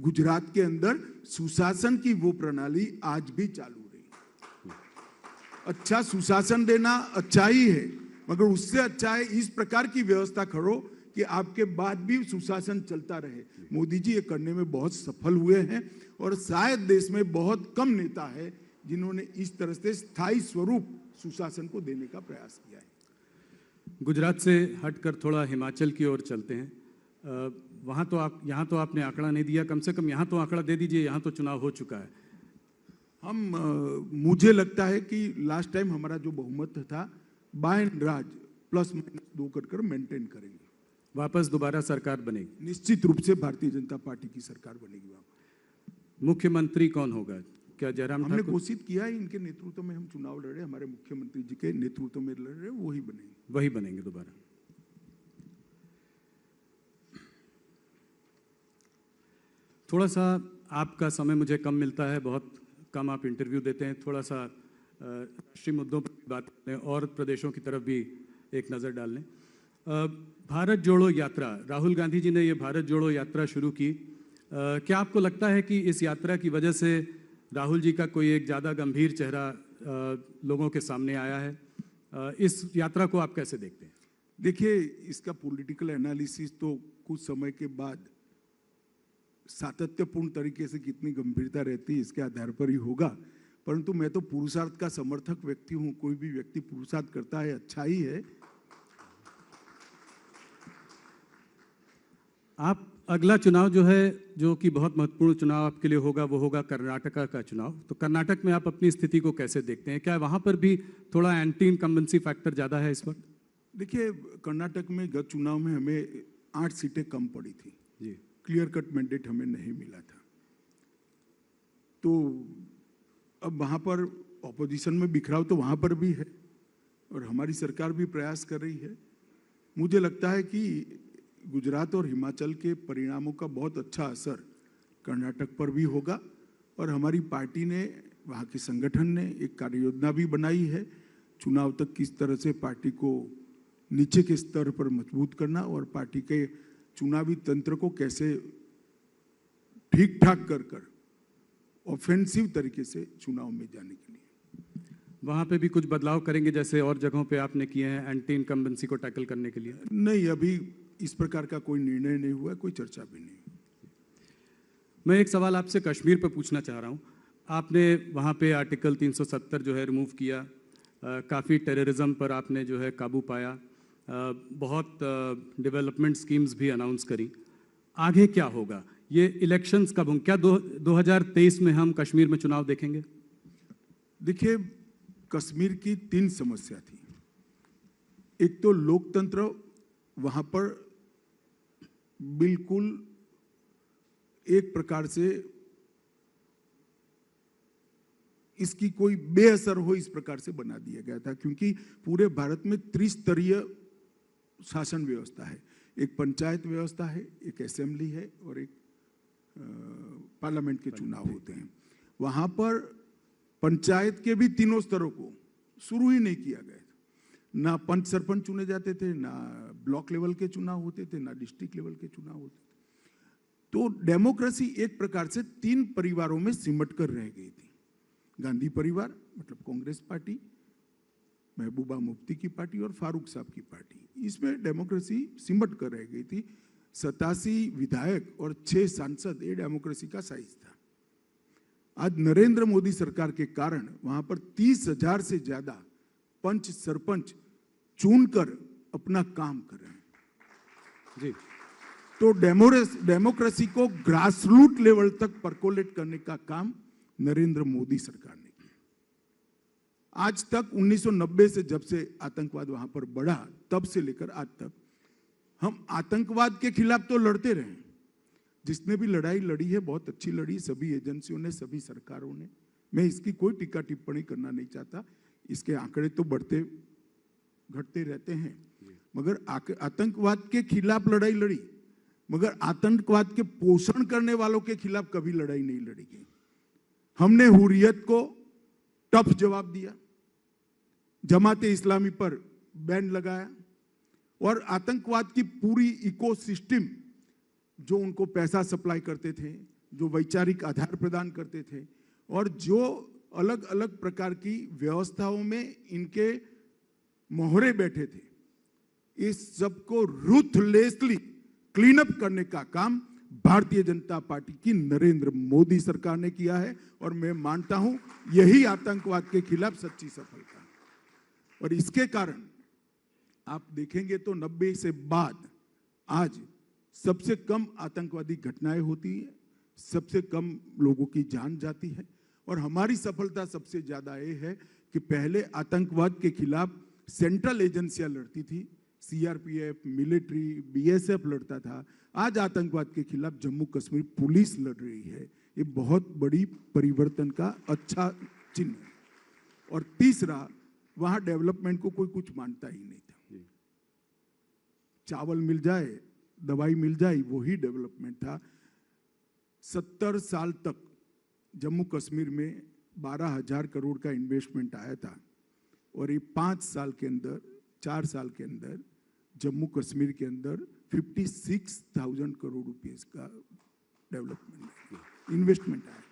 गुजरात के अंदर सुशासन की वो प्रणाली आज भी चालू रही। अच्छा सुशासन देना अच्छा ही है, मगर उससे अच्छा है इस प्रकार की व्यवस्था करो कि आपके बाद भी सुशासन चलता रहे। मोदी जी ये करने में बहुत सफल हुए हैं और शायद देश में बहुत कम नेता है जिन्होंने इस तरह से स्थायी स्वरूप सुशासन को देने का प्रयास किया है। गुजरात से हटकर थोड़ा हिमाचल की ओर चलते हैं। वहाँ तो आप, यहाँ तो आपने आंकड़ा नहीं दिया, कम से कम यहाँ तो आंकड़ा दे दीजिए, यहाँ तो चुनाव हो चुका है। मुझे लगता है कि लास्ट टाइम हमारा जो बहुमत था बाय एंड लार्ज +- कर मेंटेन करेंगे। वापस दोबारा सरकार बनेगी? निश्चित रूप से भारतीय जनता पार्टी की सरकार बनेगी। वहाँ मुख्यमंत्री कौन होगा? क्या जयराम हमने ठाकुर? घोषित किया है, इनके नेतृत्व में हम चुनाव लड़ रहे हैं, हमारे मुख्यमंत्री जी के नेतृत्व में लड़ रहे हैं, वही बनेंगे। वही बनेंगे दोबारा। थोड़ा सा आपका समय मुझे कम मिलता है, बहुत कम आप इंटरव्यू देते हैं। थोड़ा सा राष्ट्रीय मुद्दों पर बात करें और प्रदेशों की तरफ भी एक नज़र डाल लें। भारत जोड़ो यात्रा, राहुल गांधी जी ने ये भारत जोड़ो यात्रा शुरू की। क्या आपको लगता है कि इस यात्रा की वजह से राहुल जी का कोई एक ज़्यादा गंभीर चेहरा लोगों के सामने आया है? इस यात्रा को आप कैसे देखते हैं? देखिए, इसका पॉलिटिकल एनालिसिस तो कुछ समय के बाद सातत्यपूर्ण तरीके से कितनी गंभीरता रहती है इसके आधार पर ही होगा, परंतु मैं तो पुरुषार्थ का समर्थक व्यक्ति हूं। कोई भी व्यक्ति पुरुषार्थ करता है, अच्छा ही है। आप अगला चुनाव जो है, जो कि बहुत महत्वपूर्ण चुनाव आपके लिए होगा, वो होगा कर्नाटका का चुनाव। तो कर्नाटक में आप अपनी स्थिति को कैसे देखते हैं? क्या वहां पर भी थोड़ा एंटी इनकम्बेंसी फैक्टर ज़्यादा है इस वक्त? देखिए, कर्नाटक में गत चुनाव में हमें 8 सीटें कम पड़ी थी जी। क्लियर कट मैंडेट हमें नहीं मिला था। तो अब वहाँ पर ऑपोजिशन में बिखराव तो वहाँ पर भी है और हमारी सरकार भी प्रयास कर रही है। मुझे लगता है कि गुजरात और हिमाचल के परिणामों का बहुत अच्छा असर कर्नाटक पर भी होगा और हमारी पार्टी ने, वहाँ के संगठन ने एक कार्य योजना भी बनाई है चुनाव तक किस तरह से पार्टी को नीचे के स्तर पर मजबूत करना और पार्टी के चुनावी तंत्र को कैसे ठीक ठाक कर ऑफेंसिव तरीके से चुनाव में जाने के लिए। वहाँ पे भी कुछ बदलाव करेंगे जैसे और जगहों पे आपने किए हैं एंटी इनकम्बेंसी को टैकल करने के लिए? नहीं, अभी इस प्रकार का कोई निर्णय नहीं हुआ, कोई चर्चा भी नहीं। मैं एक सवाल आपसे कश्मीर पर पूछना चाह रहा हूँ। आपने वहाँ पे आर्टिकल 370 जो है रिमूव किया, काफ़ी टेररिज्म पर आपने जो है काबू पाया, बहुत डेवलपमेंट स्कीम्स भी अनाउंस करी। आगे क्या होगा? ये इलेक्शंस कब होंगे? क्या 2023 में हम कश्मीर में चुनाव देखेंगे? देखिए, कश्मीर की 3 समस्या थी। एक तो लोकतंत्र वहाँ पर बिल्कुल एक प्रकार से इसकी कोई बेअसर हो इस प्रकार से बना दिया गया था, क्योंकि पूरे भारत में त्रिस्तरीय शासन व्यवस्था है। एक पंचायत व्यवस्था है, एक असेंबली है और एक पार्लियामेंट के चुनाव होते हैं। वहाँ पर पंचायत के भी 3 स्तरों को शुरू ही नहीं किया गया था। ना पंच सरपंच चुने जाते थे, ना ब्लॉक लेवल के चुनाव होते थे, ना डिस्ट्रिक्ट लेवल के चुनाव होते थे। तो डेमोक्रेसी एक प्रकार से 3 परिवारों में सिमट कर रह गई थी। गांधी परिवार मतलब कांग्रेस पार्टी, महबूबा मुफ्ती की पार्टी और फारूक साहब की पार्टी, इसमें डेमोक्रेसी सिमट कर रह गई थी। 87 विधायक और 6 सांसद, ये डेमोक्रेसी का साइज था। आज नरेंद्र मोदी सरकार के कारण वहां पर 30,000 से ज्यादा पंच सरपंच चुनकर अपना काम कर रहे हैं जी। तो डेमोक्रेसी को ग्रासरूट लेवल तक परकोलेट करने का काम नरेंद्र मोदी सरकार ने किया। आज तक 1990 से जब से आतंकवाद वहां पर बढ़ा, तब से लेकर आज तक हम आतंकवाद के खिलाफ तो लड़ते रहे। जिसने भी लड़ाई लड़ी है बहुत अच्छी लड़ी, सभी एजेंसियों ने, सभी सरकारों ने। मैं इसकी कोई टीका टिप्पणी करना नहीं चाहता। इसके आंकड़े तो बढ़ते घटते रहते हैं, मगर आतंकवाद के खिलाफ लड़ाई लड़ी, मगर आतंकवाद के पोषण करने वालों के खिलाफ कभी लड़ाई नहीं लड़ी गई। हमने हुर्रियत को टफ जवाब दिया, जमाते इस्लामी पर बैन लगाया और आतंकवाद की पूरी इकोसिस्टम, जो उनको पैसा सप्लाई करते थे, जो वैचारिक आधार प्रदान करते थे और जो अलग अलग प्रकार की व्यवस्थाओं में इनके मोहरे बैठे थे, इस सबको रूथलेसली क्लीन अप करने का काम भारतीय जनता पार्टी की नरेंद्र मोदी सरकार ने किया है और मैं मानता हूं यही आतंकवाद के खिलाफ सच्ची सफलता। और इसके कारण आप देखेंगे तो 90 से बाद आज सबसे कम आतंकवादी घटनाएं होती है, सबसे कम लोगों की जान जाती है। और हमारी सफलता सबसे ज्यादा ये है कि पहले आतंकवाद के खिलाफ सेंट्रल एजेंसियां लड़ती थी, सीआरपीएफ, मिलिट्री, बीएसएफ लड़ता था। आज आतंकवाद के खिलाफ जम्मू कश्मीर पुलिस लड़ रही है। ये बहुत बड़ी परिवर्तन का अच्छा चिन्ह है। और तीसरा, वहां डेवलपमेंट को कोई कुछ मानता ही नहीं था। चावल मिल जाए, दवाई मिल जाए, वही डेवलपमेंट था। 70 साल तक जम्मू कश्मीर में 12,000 करोड़ का इन्वेस्टमेंट आया था और ये 5 साल के अंदर, 4 साल के अंदर जम्मू कश्मीर के अंदर 56,000 करोड़ रुपीस का डेवलपमेंट इन्वेस्टमेंट आया।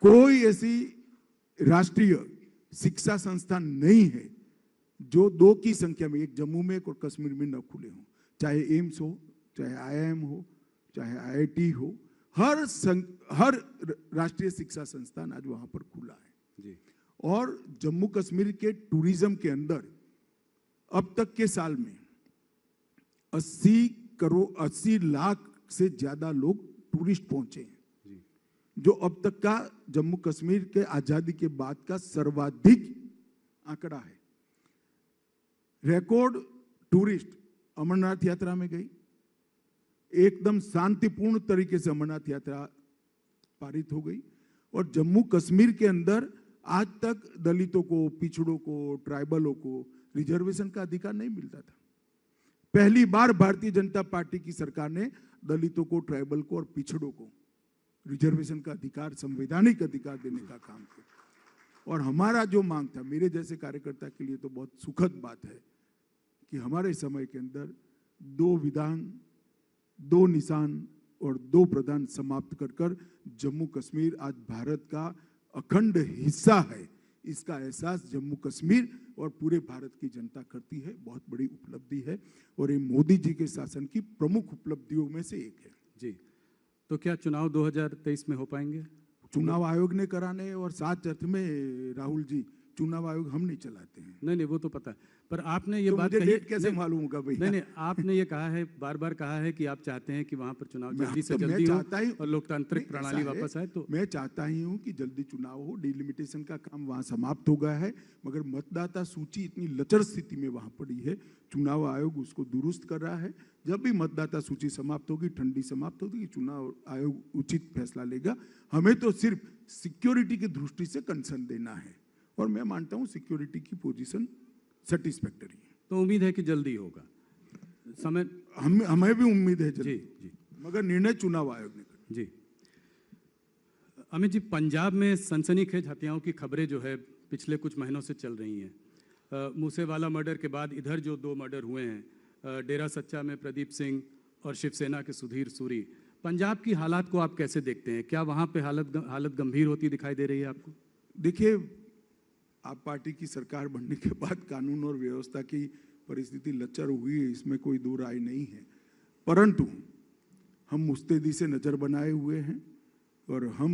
कोई ऐसी राष्ट्रीय शिक्षा संस्थान नहीं है जो 2 की संख्या में, एक जम्मू में एक और कश्मीर में न खुले हों। चाहे एम्स हो, चाहे आईआईएम हो, चाहे आईआईटी हो, हर राष्ट्रीय शिक्षा संस्थान आज वहां पर खुला है जी। और जम्मू कश्मीर के टूरिज्म के अंदर अब तक के साल में 80 लाख से ज्यादा लोग टूरिस्ट पहुंचे हैं, जो अब तक का जम्मू कश्मीर के आजादी के बाद का सर्वाधिक आंकड़ा है। रिकॉर्ड टूरिस्ट अमरनाथ यात्रा में गई, एकदम शांतिपूर्ण तरीके से अमरनाथ यात्रा पारित हो गई। और जम्मू कश्मीर के अंदर आज तक दलितों को, पिछड़ों को, ट्राइबलों को रिजर्वेशन का अधिकार नहीं मिलता था। पहली बार भारतीय जनता पार्टी की सरकार ने दलितों को, ट्राइबल को और पिछड़ों को रिजर्वेशन का अधिकार, संवैधानिक अधिकार देने का काम किया। और हमारा जो मांग था, मेरे जैसे कार्यकर्ता के लिए तो बहुत सुखद बात है कि हमारे समय के अंदर 2 विधान, 2 निशान और 2 प्रधान समाप्त कर जम्मू कश्मीर आज भारत का अखंड हिस्सा है। इसका एहसास जम्मू कश्मीर और पूरे भारत की जनता करती है। बहुत बड़ी उपलब्धि है और ये मोदी जी के शासन की प्रमुख उपलब्धियों में से एक है जी। तो क्या चुनाव 2023 में हो पाएंगे? चुनाव आयोग ने कराने, और साथ अर्थ में राहुल जी, चुनाव आयोग हम नहीं चलाते हैं। नहीं, वो तो पता है, पर आपने ये तो बात मुझे कही, डेट कैसे मालूम होगा भैया? नहीं, आपने ये कहा है, बार बार कहा है कि आप चाहते हैं कि वहां पर चुनाव जल्दी से तो जल्दी हो चाहता ही और लोकतांत्रिक प्रणाली वापस आए। तो मैं चाहता ही हूं कि जल्दी चुनाव हो। डिलिमिटेशन का काम वहां समाप्त हो गया है, मगर मतदाता सूची इतनी लचर स्थिति में वहां पड़ी है, चुनाव आयोग उसको दुरुस्त कर रहा है। जब भी मतदाता सूची समाप्त होगी, ठंडी समाप्त होगी, चुनाव आयोग उचित फैसला लेगा। हमें तो सिर्फ सिक्योरिटी की दृष्टि से कंसर्न देना है और मैं मानता हूं सिक्योरिटी की पोजीशन सेटिस्फैक्टरी है। तो उम्मीद है कि जल्दी होगा समय। हमें भी उम्मीद है जल्दी, जी, मगर निर्णय चुनाव आयोग ने कर। जी। अमित जी, पंजाब में सनसनीखेज हत्याओं की खबरें जो है पिछले कुछ महीनों से चल रही हैं। मूसेवाला मर्डर के बाद इधर जो 2 मर्डर हुए हैं, डेरा सच्चा में प्रदीप सिंह और शिवसेना के सुधीर सूरी, पंजाब की हालात को आप कैसे देखते हैं? क्या वहाँ पे हालत गंभीर होती दिखाई दे रही है आपको? देखिए, आप पार्टी की सरकार बनने के बाद कानून और व्यवस्था की परिस्थिति लचर हुई है, इसमें कोई दो राय नहीं है। परंतु हम मुस्तैदी से नजर बनाए हुए हैं और हम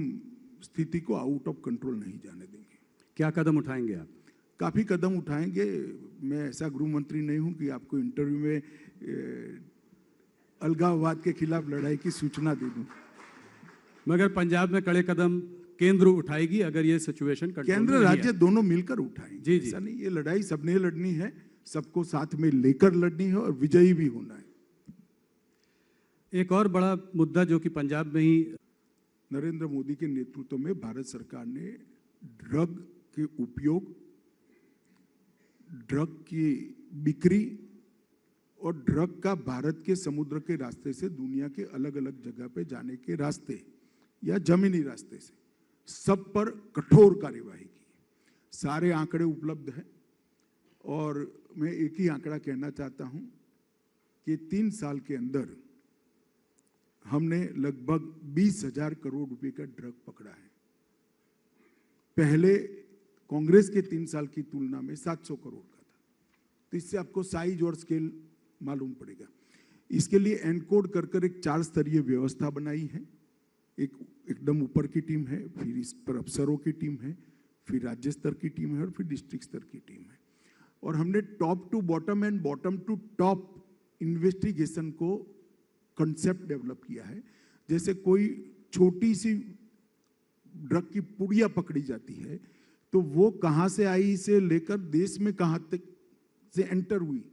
स्थिति को आउट ऑफ कंट्रोल नहीं जाने देंगे। क्या कदम उठाएंगे आप? काफी कदम उठाएंगे। मैं ऐसा गृह मंत्री नहीं हूं कि आपको इंटरव्यू में अलगाववाद के खिलाफ लड़ाई की सूचना दे दूं। मगर पंजाब में कड़े कदम केंद्र उठाएगी अगर ये सिचुएशन केंद्र राज्य दोनों मिलकर उठाएंगे। जी, ऐसा नहीं, ये लड़ाई सबने लड़नी है, सबको साथ में लेकर लड़नी है और विजयी भी होना है। एक और बड़ा मुद्दा जो कि पंजाब में ही नरेंद्र मोदी के नेतृत्व में भारत सरकार ने ड्रग के उपयोग, ड्रग की बिक्री और ड्रग का भारत के समुद्र के रास्ते से दुनिया के अलग अलग जगह पे जाने के रास्ते या जमीनी रास्ते से सब पर कठोर कार्यवाही की। सारे आंकड़े उपलब्ध हैं और मैं एक ही आंकड़ा कहना चाहता हूं कि 3 साल के अंदर हमने लगभग 20,000 करोड़ रुपए का ड्रग पकड़ा है। पहले कांग्रेस के 3 साल की तुलना में 700 करोड़ का था। तो इससे आपको साइज और स्केल मालूम पड़ेगा। इसके लिए एनकोड कर एक 4 स्तरीय व्यवस्था बनाई है। एक एकदम ऊपर की टीम है, फिर इस पर अफसरों की टीम है, फिर राज्य स्तर की टीम है और फिर डिस्ट्रिक्ट स्तर की टीम है। और हमने top to bottom and bottom to top investigation को कंसेप्ट डेवलप किया है। जैसे कोई छोटी सी ड्रग की पुड़िया पकड़ी जाती है तो वो कहाँ से आई से लेकर देश में कहाँ तक से एंटर हुई,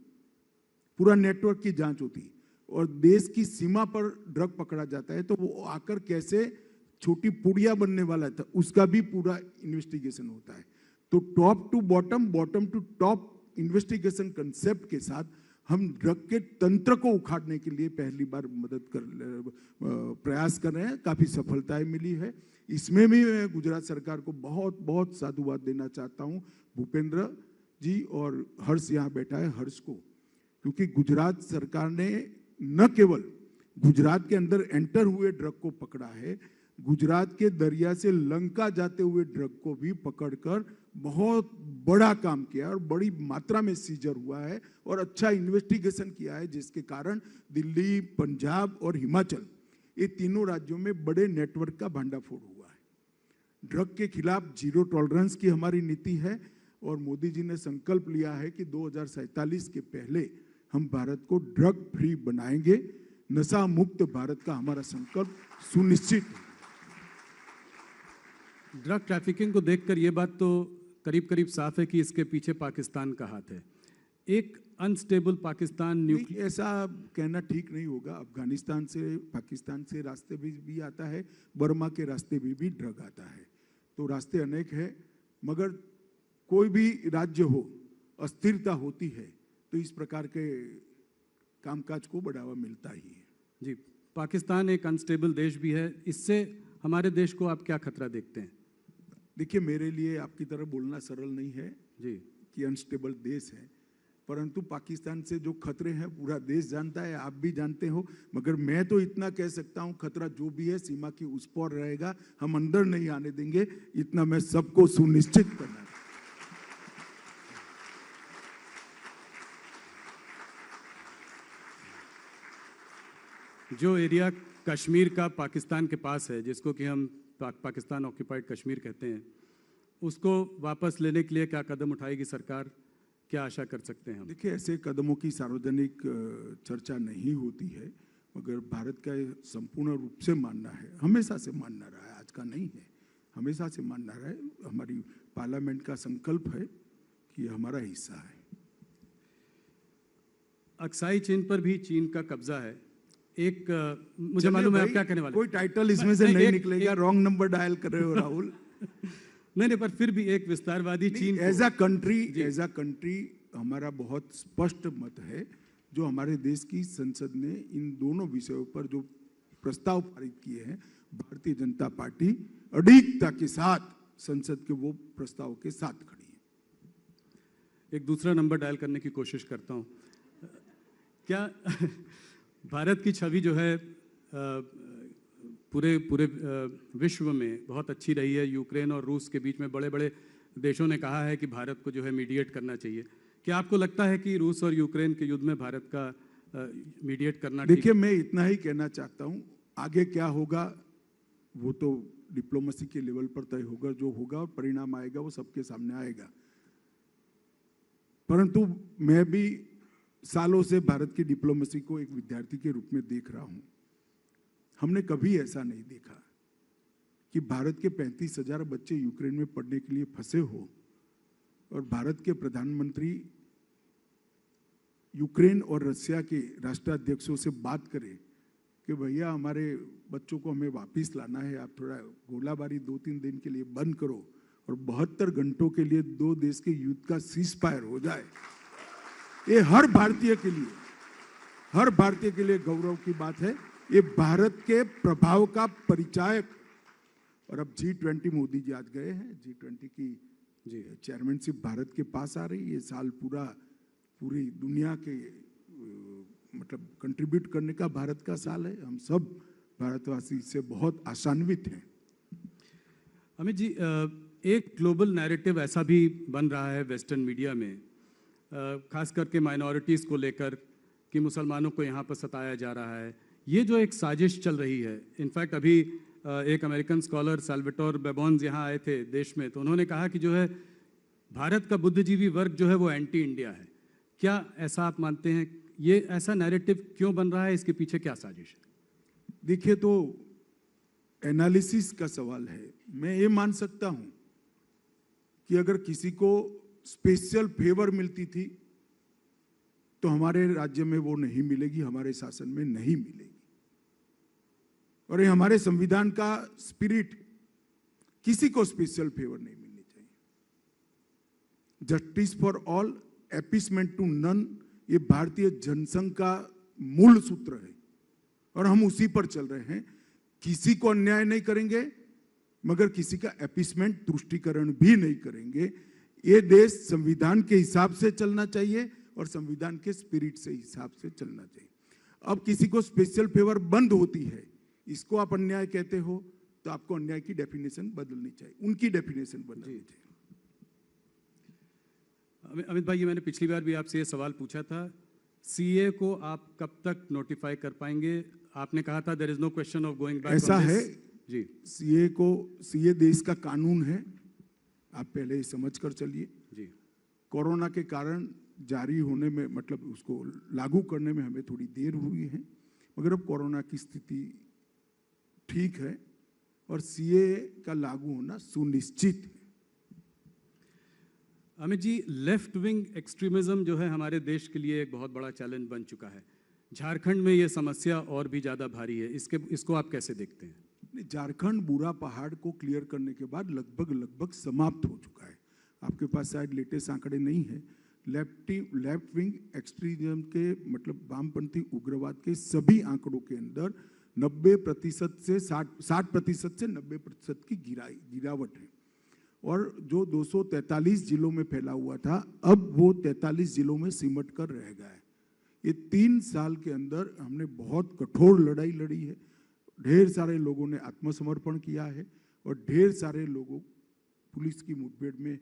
पूरा नेटवर्क की जांच होती है। और देश की सीमा पर ड्रग पकड़ा जाता है तो वो आकर कैसे छोटी पुड़िया बनने वाला था उसका भी पूरा इन्वेस्टिगेशन होता है। तो top to bottom, bottom to top investigation concept के साथ हम ड्रग के तंत्र को उखाड़ने के लिए पहली बार प्रयास कर रहे हैं। काफी सफलताएं मिली है। इसमें भी मैं गुजरात सरकार को बहुत बहुत साधुवाद देना चाहता हूं, भूपेंद्र जी और हर्ष यहाँ बैठा है, हर्ष को, क्योंकि गुजरात सरकार ने न केवल गुजरात के अंदर एंटर हुए ड्रग को पकड़ा है, गुजरात के दरिया से लंका जाते हुए ड्रग को भी पकड़कर बहुत बड़ा काम किया और बड़ी मात्रा में सीजर हुआ है और अच्छा इन्वेस्टिगेशन किया है, जिसके कारण दिल्ली, पंजाब और हिमाचल ये तीनों राज्यों में बड़े नेटवर्क का भांडाफोड़ हुआ है। ड्रग के खिलाफ जीरो टॉलरेंस की हमारी नीति है और मोदी जी ने संकल्प लिया है कि 2047 के पहले हम भारत को ड्रग फ्री बनाएंगे। नशा मुक्त भारत का हमारा संकल्प सुनिश्चित है। ड्रग ट्रैफिकिंग को देखकर ये बात तो करीब करीब साफ है कि इसके पीछे पाकिस्तान का हाथ है। एक अनस्टेबल पाकिस्तान नहीं, ऐसा कहना ठीक नहीं होगा। अफगानिस्तान से, पाकिस्तान से रास्ते भी आता है, बर्मा के रास्ते भी ड्रग आता है, तो रास्ते अनेक हैं। मगर कोई भी राज्य हो, अस्थिरता होती है तो इस प्रकार के कामकाज को बढ़ावा मिलता ही है। जी, पाकिस्तान एक अनस्टेबल देश भी है, इससे हमारे देश को आप क्या खतरा देखते हैं? देखिए, मेरे लिए आपकी तरह बोलना सरल नहीं है जी कि अनस्टेबल देश है, परंतु पाकिस्तान से जो खतरे हैं पूरा देश जानता है, आप भी जानते हो। मगर मैं तो इतना कह सकता हूं, खतरा जो भी है सीमा की उस पार रहेगा, हम अंदर नहीं आने देंगे, इतना मैं सबको सुनिश्चित करना। जो एरिया कश्मीर का पाकिस्तान के पास है, जिसको कि हम पाकिस्तान ऑक्यूपाइड कश्मीर कहते हैं, उसको वापस लेने के लिए क्या कदम उठाएगी सरकार, क्या आशा कर सकते हैं हम? देखिए, ऐसे कदमों की सार्वजनिक चर्चा नहीं होती है, मगर भारत का संपूर्ण रूप से मानना है, हमेशा से मानना रहा है, आज का नहीं है, हमेशा से मानना रहा है। हमारी पार्लियामेंट का संकल्प है कि हमारा हिस्सा है। अक्साई चीन पर भी चीन का कब्जा है। एक मुझे मालूम है आप क्या कहने वाले, कोई टाइटल इसमें से नहीं निकलेगा। रॉन्ग नंबर डायल कर रहे हो राहुल। नहीं, पर फिर भी एक विस्तारवादी चीन एज अ कंट्री हमारा बहुत स्पष्ट मत है, जो हमारे देश की संसद ने इन दोनों विषयों पर जो प्रस्ताव पारित किए हैं, भारतीय जनता पार्टी अडिगता के साथ संसद के वो प्रस्ताव के साथ खड़ी है। एक दूसरा नंबर डायल करने की कोशिश करता हूँ। क्या भारत की छवि जो है पूरे विश्व में बहुत अच्छी रही है। यूक्रेन और रूस के बीच में बड़े बड़े देशों ने कहा है कि भारत को जो है मीडिएट करना चाहिए। क्या आपको लगता है कि रूस और यूक्रेन के युद्ध में भारत का मीडिएट करना? देखिए, मैं इतना ही कहना चाहता हूँ, आगे क्या होगा वो तो डिप्लोमेसी के लेवल पर तय होगा। जो होगा और परिणाम आएगा वो सबके सामने आएगा। परंतु मैं भी सालों से भारत की डिप्लोमेसी को एक विद्यार्थी के रूप में देख रहा हूं। हमने कभी ऐसा नहीं देखा कि भारत के 35,000 बच्चे यूक्रेन में पढ़ने के लिए फंसे हो और भारत के प्रधानमंत्री यूक्रेन और रशिया के राष्ट्राध्यक्षों से बात करें कि भैया हमारे बच्चों को हमें वापस लाना है, आप थोड़ा गोलाबारी 2-3 दिन के लिए बंद करो और 72 घंटों के लिए दो देश के युद्ध का सीज फायर हो जाए। ये हर भारतीय के लिए गौरव की बात है। ये भारत के प्रभाव का परिचायक। और अब G20 मोदी जी आज गए हैं, G20 की चेयरमैनशिप भारत के पास आ रही है। ये साल पूरी दुनिया के मतलब कंट्रीब्यूट करने का भारत का साल है। हम सब भारतवासी इससे बहुत आशान्वित हैं। अमित जी, एक ग्लोबल नैरेटिव ऐसा भी बन रहा है वेस्टर्न मीडिया में, खास करके माइनॉरिटीज़ को लेकर, कि मुसलमानों को यहाँ पर सताया जा रहा है। ये जो एक साजिश चल रही है, इनफैक्ट अभी एक अमेरिकन स्कॉलर सैल्वाटोर बेबॉन्स यहाँ आए थे देश में, तो उन्होंने कहा कि जो है भारत का बुद्धिजीवी वर्ग जो है वो एंटी इंडिया है, क्या ऐसा आप मानते हैं? ये ऐसा नैरेटिव क्यों बन रहा है? इसके पीछे क्या साजिश है? देखिए, तो एनालिसिस का सवाल है। मैं ये मान सकता हूं कि अगर किसी को स्पेशल फेवर मिलती थी तो हमारे राज्य में वो नहीं मिलेगी, हमारे शासन में नहीं मिलेगी। और ये हमारे संविधान का स्पिरिट, किसी को स्पेशल फेवर नहीं मिलनी चाहिए। Justice for all, appeasement to none, ये भारतीय जनसंघ का मूल सूत्र है और हम उसी पर चल रहे हैं। किसी को अन्याय नहीं करेंगे, मगर किसी का एपीसमेंट, तुष्टीकरण भी नहीं करेंगे। ये देश संविधान के हिसाब से चलना चाहिए और संविधान के स्पिरिट से हिसाब से चलना चाहिए। अब किसी को स्पेशल फेवर बंद होती है, इसको आप अन्याय कहते हो, तो आपको अन्याय की डेफिनेशन बदलनी चाहिए, उनकी डेफिनेशन बदलनी चाहिए। अमित भाई, ये मैंने पिछली बार भी आपसे ये सवाल पूछा था, सीए को आप कब तक नोटिफाई कर पाएंगे? आपने कहा था there is no question of going back. ऐसा है जी, सीए देश का कानून है, आप पहले समझ कर चलिए। जी, कोरोना के कारण जारी होने में, मतलब उसको लागू करने में हमें थोड़ी देर हुई है, मगर अब कोरोना की स्थिति ठीक है और सीए का लागू होना सुनिश्चित है। Amit ji, left wing extremism जो है हमारे देश के लिए एक बहुत बड़ा चैलेंज बन चुका है। झारखंड में ये समस्या और भी ज़्यादा भारी है, इसको आप कैसे देखते हैं? झारखंड बुरा पहाड़ को क्लियर करने के बाद लगभग समाप्त हो चुका है। आपके पास शायद लेटेस्ट आंकड़े नहीं है। लेफ्ट विंग एक्सट्रीमिज्म के, मतलब वामपंथी उग्रवाद के सभी आंकड़ों के अंदर 90% से 60% से 90% की गिरावट है। और जो 243 जिलों में फैला हुआ था, अब वो 43 जिलों में सिमट कर रह गया है। ये 3 साल के अंदर हमने बहुत कठोर लड़ाई लड़ी है। ढेर सारे लोगों ने आत्मसमर्पण किया है और ढेर सारे लोगों पुलिस की मुठभेड़ में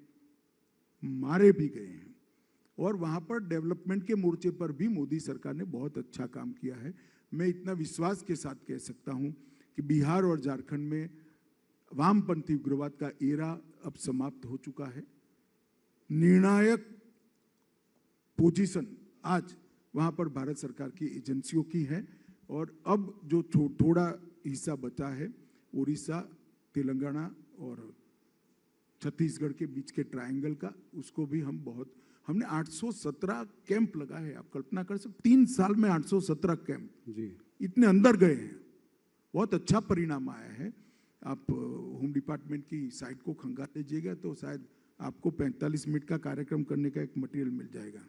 मारे भी गए हैं। और वहाँ पर डेवलपमेंट के मोर्चे पर भी मोदी सरकार ने बहुत अच्छा काम किया है। मैं इतना विश्वास के साथ कह सकता हूँ कि बिहार और झारखंड में वामपंथी उग्रवाद का एरा अब समाप्त हो चुका है। निर्णायक पोजीशन आज वहाँ पर भारत सरकार की एजेंसियों की है और अब जो थोड़ा हिस्सा बचा है, उड़ीसा, तेलंगाना और छत्तीसगढ़ के बीच के ट्रायंगल का, उसको भी हमने 817 कैंप लगाए हैं। आप कल्पना कर सकते, 3 साल में 817 कैंप जी, इतने अंदर गए हैं। बहुत अच्छा परिणाम आया है। आप होम डिपार्टमेंट की साइट को खंगाल लीजिएगा तो शायद आपको 45 मिनट का कार्यक्रम करने का एक मटेरियल मिल जाएगा।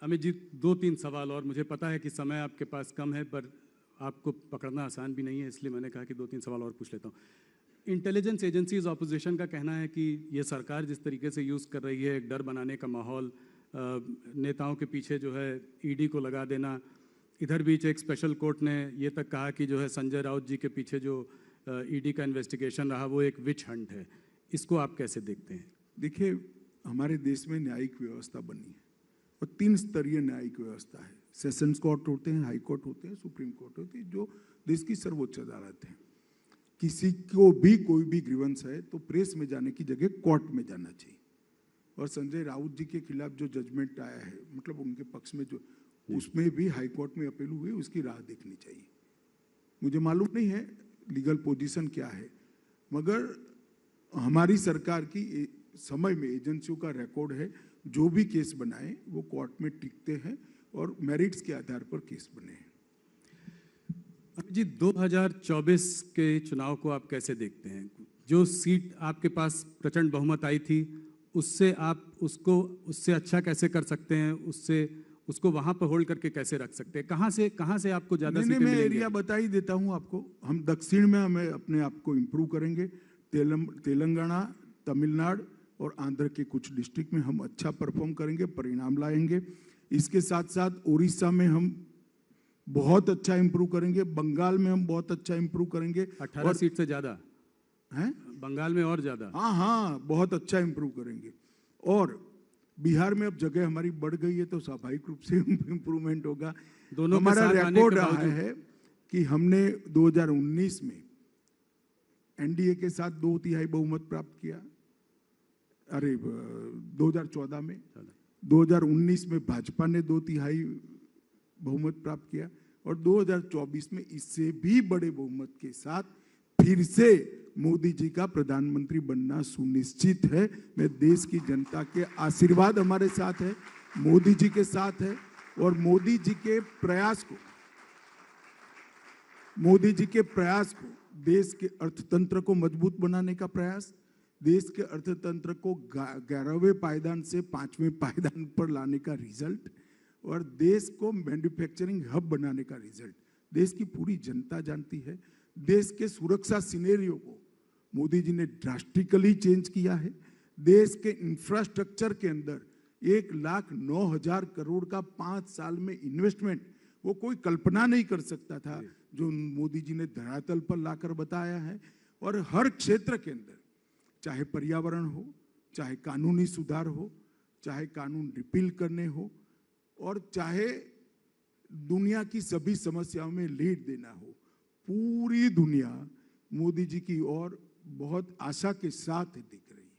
अमित जी, 2-3 सवाल और। मुझे पता है कि समय आपके पास कम है, पर आपको पकड़ना आसान भी नहीं है, इसलिए मैंने कहा कि 2-3 सवाल और पूछ लेता हूँ। इंटेलिजेंस एजेंसीज, ऑपोजिशन का कहना है कि ये सरकार जिस तरीके से यूज़ कर रही है, एक डर बनाने का माहौल, नेताओं के पीछे जो है ईडी को लगा देना। इधर बीच एक स्पेशल कोर्ट ने ये तक कहा कि जो है संजय राउत जी के पीछे जो ईडी का इन्वेस्टिगेशन रहा वो एक विच हंट है। इसको आप कैसे देखते हैं? देखिए, हमारे देश में न्यायिक व्यवस्था बनी है और 3 स्तरीय न्यायिक व्यवस्था है। सेशंस कोर्ट होते हैं, हाई कोर्ट होते हैं, सुप्रीम कोर्ट होती है, जो देश की सर्वोच्च अदालत है। किसी को भी कोई भी ग्रीवेंस है तो प्रेस में जाने की जगह कोर्ट में जाना चाहिए। और संजय राउत जी के खिलाफ जो जजमेंट आया है, मतलब उनके पक्ष में जो, उसमें भी हाई कोर्ट में अपील हुई, उसकी राह देखनी चाहिए। मुझे मालूम नहीं है लीगल पोजीशन क्या है, मगर हमारी सरकार की समय में एजेंसियों का रिकॉर्ड है, जो भी केस बनाए वो कोर्ट में टिकते हैं और मेरिट्स के आधार पर केस बने हैं। जी, 2024 के चुनाव को आप कैसे देखते हैं? जो सीट आपके पास प्रचंड बहुमत आई थी, उससे आप उससे अच्छा कैसे कर सकते हैं? उसको वहां पर होल्ड करके कैसे रख सकते हैं? कहां से आपको ज्यादा सीटें मैं मिलेंगी? एरिया बता ही देता हूं आपको। हम दक्षिण में हमें अपने आप को इम्प्रूव करेंगे। तेलंगाना, तमिलनाडु और आंध्र के कुछ डिस्ट्रिक्ट में हम अच्छा परफॉर्म करेंगे, परिणाम लाएंगे। इसके साथ साथ उड़ीसा में हम बहुत अच्छा इंप्रूव करेंगे, बंगाल में हम बहुत अच्छा इंप्रूव करेंगे। 18 सीट से ज्यादा हैं? बंगाल में और ज्यादा? हाँ, बहुत अच्छा इंप्रूव करेंगे। और बिहार में अब जगह हमारी बढ़ गई है तो स्वाभाविक रूप से इंप्रूवमेंट होगा। दोनों हमारा रिकॉर्ड रहा है कि हमने 2019 में एनडीए के साथ 2/3 बहुमत प्राप्त किया। अरे 2014 में, 2019 में भाजपा ने 2/3 बहुमत प्राप्त किया और 2024 में इससे भी बड़े बहुमत के साथ फिर से मोदी जी का प्रधानमंत्री बनना सुनिश्चित है। मैं देश की जनता के आशीर्वाद हमारे साथ है, मोदी जी के साथ है और मोदी जी के प्रयास को देश के अर्थतंत्र को मजबूत बनाने का प्रयास, देश के अर्थतंत्र को 11वें पायदान से 5वें पायदान पर लाने का रिजल्ट और देश को मैन्युफैक्चरिंग हब बनाने का रिजल्ट देश की पूरी जनता जानती है। देश के सुरक्षा सिनेरियो को मोदी जी ने ड्रास्टिकली चेंज किया है। देश के इंफ्रास्ट्रक्चर के अंदर 1,09,000 करोड़ का 5 साल में इन्वेस्टमेंट, वो कोई कल्पना नहीं कर सकता था, जो मोदी जी ने धरातल पर लाकर बताया है। और हर क्षेत्र के अंदर, चाहे पर्यावरण हो, चाहे कानूनी सुधार हो, चाहे कानून रिपील करने हो और चाहे दुनिया की सभी समस्याओं में लीड देना हो, पूरी दुनिया मोदी जी की ओर बहुत आशा के साथ दिख रही है।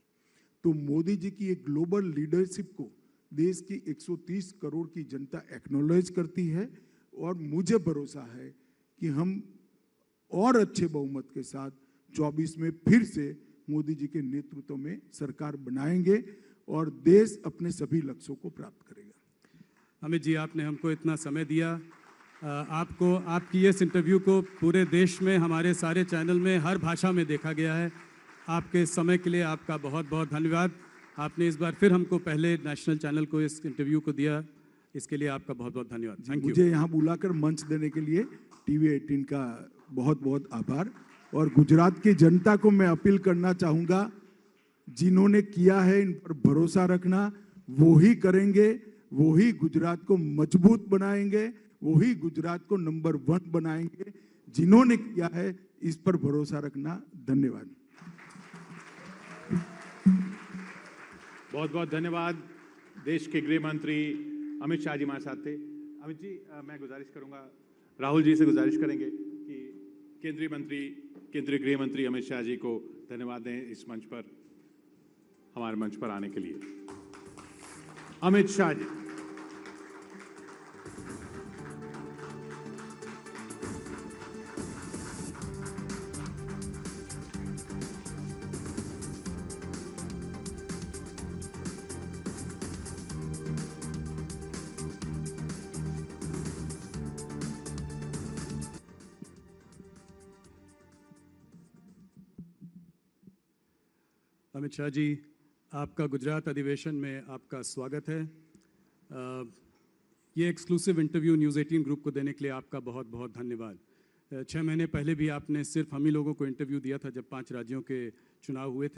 तो मोदी जी की एक ग्लोबल लीडरशिप को देश की 130 करोड़ की जनता एक्नॉलेज करती है और मुझे भरोसा है कि हम और अच्छे बहुमत के साथ 24 में फिर से मोदी जी के नेतृत्व में सरकार बनाएंगे और देश अपने सभी लक्ष्यों को प्राप्त करेगा। अमित जी, आपने हमको इतना समय दिया। आपको, आपकी इस इंटरव्यू को पूरे देश में हमारे सारे चैनल में हर भाषा में देखा गया है। आपके समय के लिए आपका बहुत बहुत धन्यवाद। आपने इस बार फिर हमको पहले नेशनल चैनल को इस इंटरव्यू को दिया, इसके लिए आपका बहुत बहुत धन्यवाद। Thank you. मुझे यहाँ बुलाकर मंच देने के लिए टीवी 18 का बहुत बहुत आभार। और गुजरात की जनता को मैं अपील करना चाहूँगा, जिन्होंने किया है इन पर भरोसा रखना, वो ही करेंगे, वो ही गुजरात को मजबूत बनाएंगे, वो ही गुजरात को नंबर 1 बनाएंगे। जिन्होंने किया है इस पर भरोसा रखना। धन्यवाद। बहुत बहुत धन्यवाद। देश के गृह मंत्री अमित शाह जी हमारे साथ थे। अमित जी, मैं गुजारिश करूंगा, राहुल जी से गुजारिश करेंगे कि केंद्रीय गृह मंत्री अमित शाह जी को धन्यवाद दें इस मंच पर, हमारे मंच पर आने के लिए। अमित शाह जी। अमित शाह जी, आपका गुजरात अधिवेशन में आपका स्वागत है। ये एक्सक्लूसिव इंटरव्यू न्यूज़ 18 ग्रुप को देने के लिए आपका बहुत बहुत धन्यवाद। 6 महीने पहले भी आपने सिर्फ हम ही लोगों को इंटरव्यू दिया था जब 5 राज्यों के चुनाव हुए थे।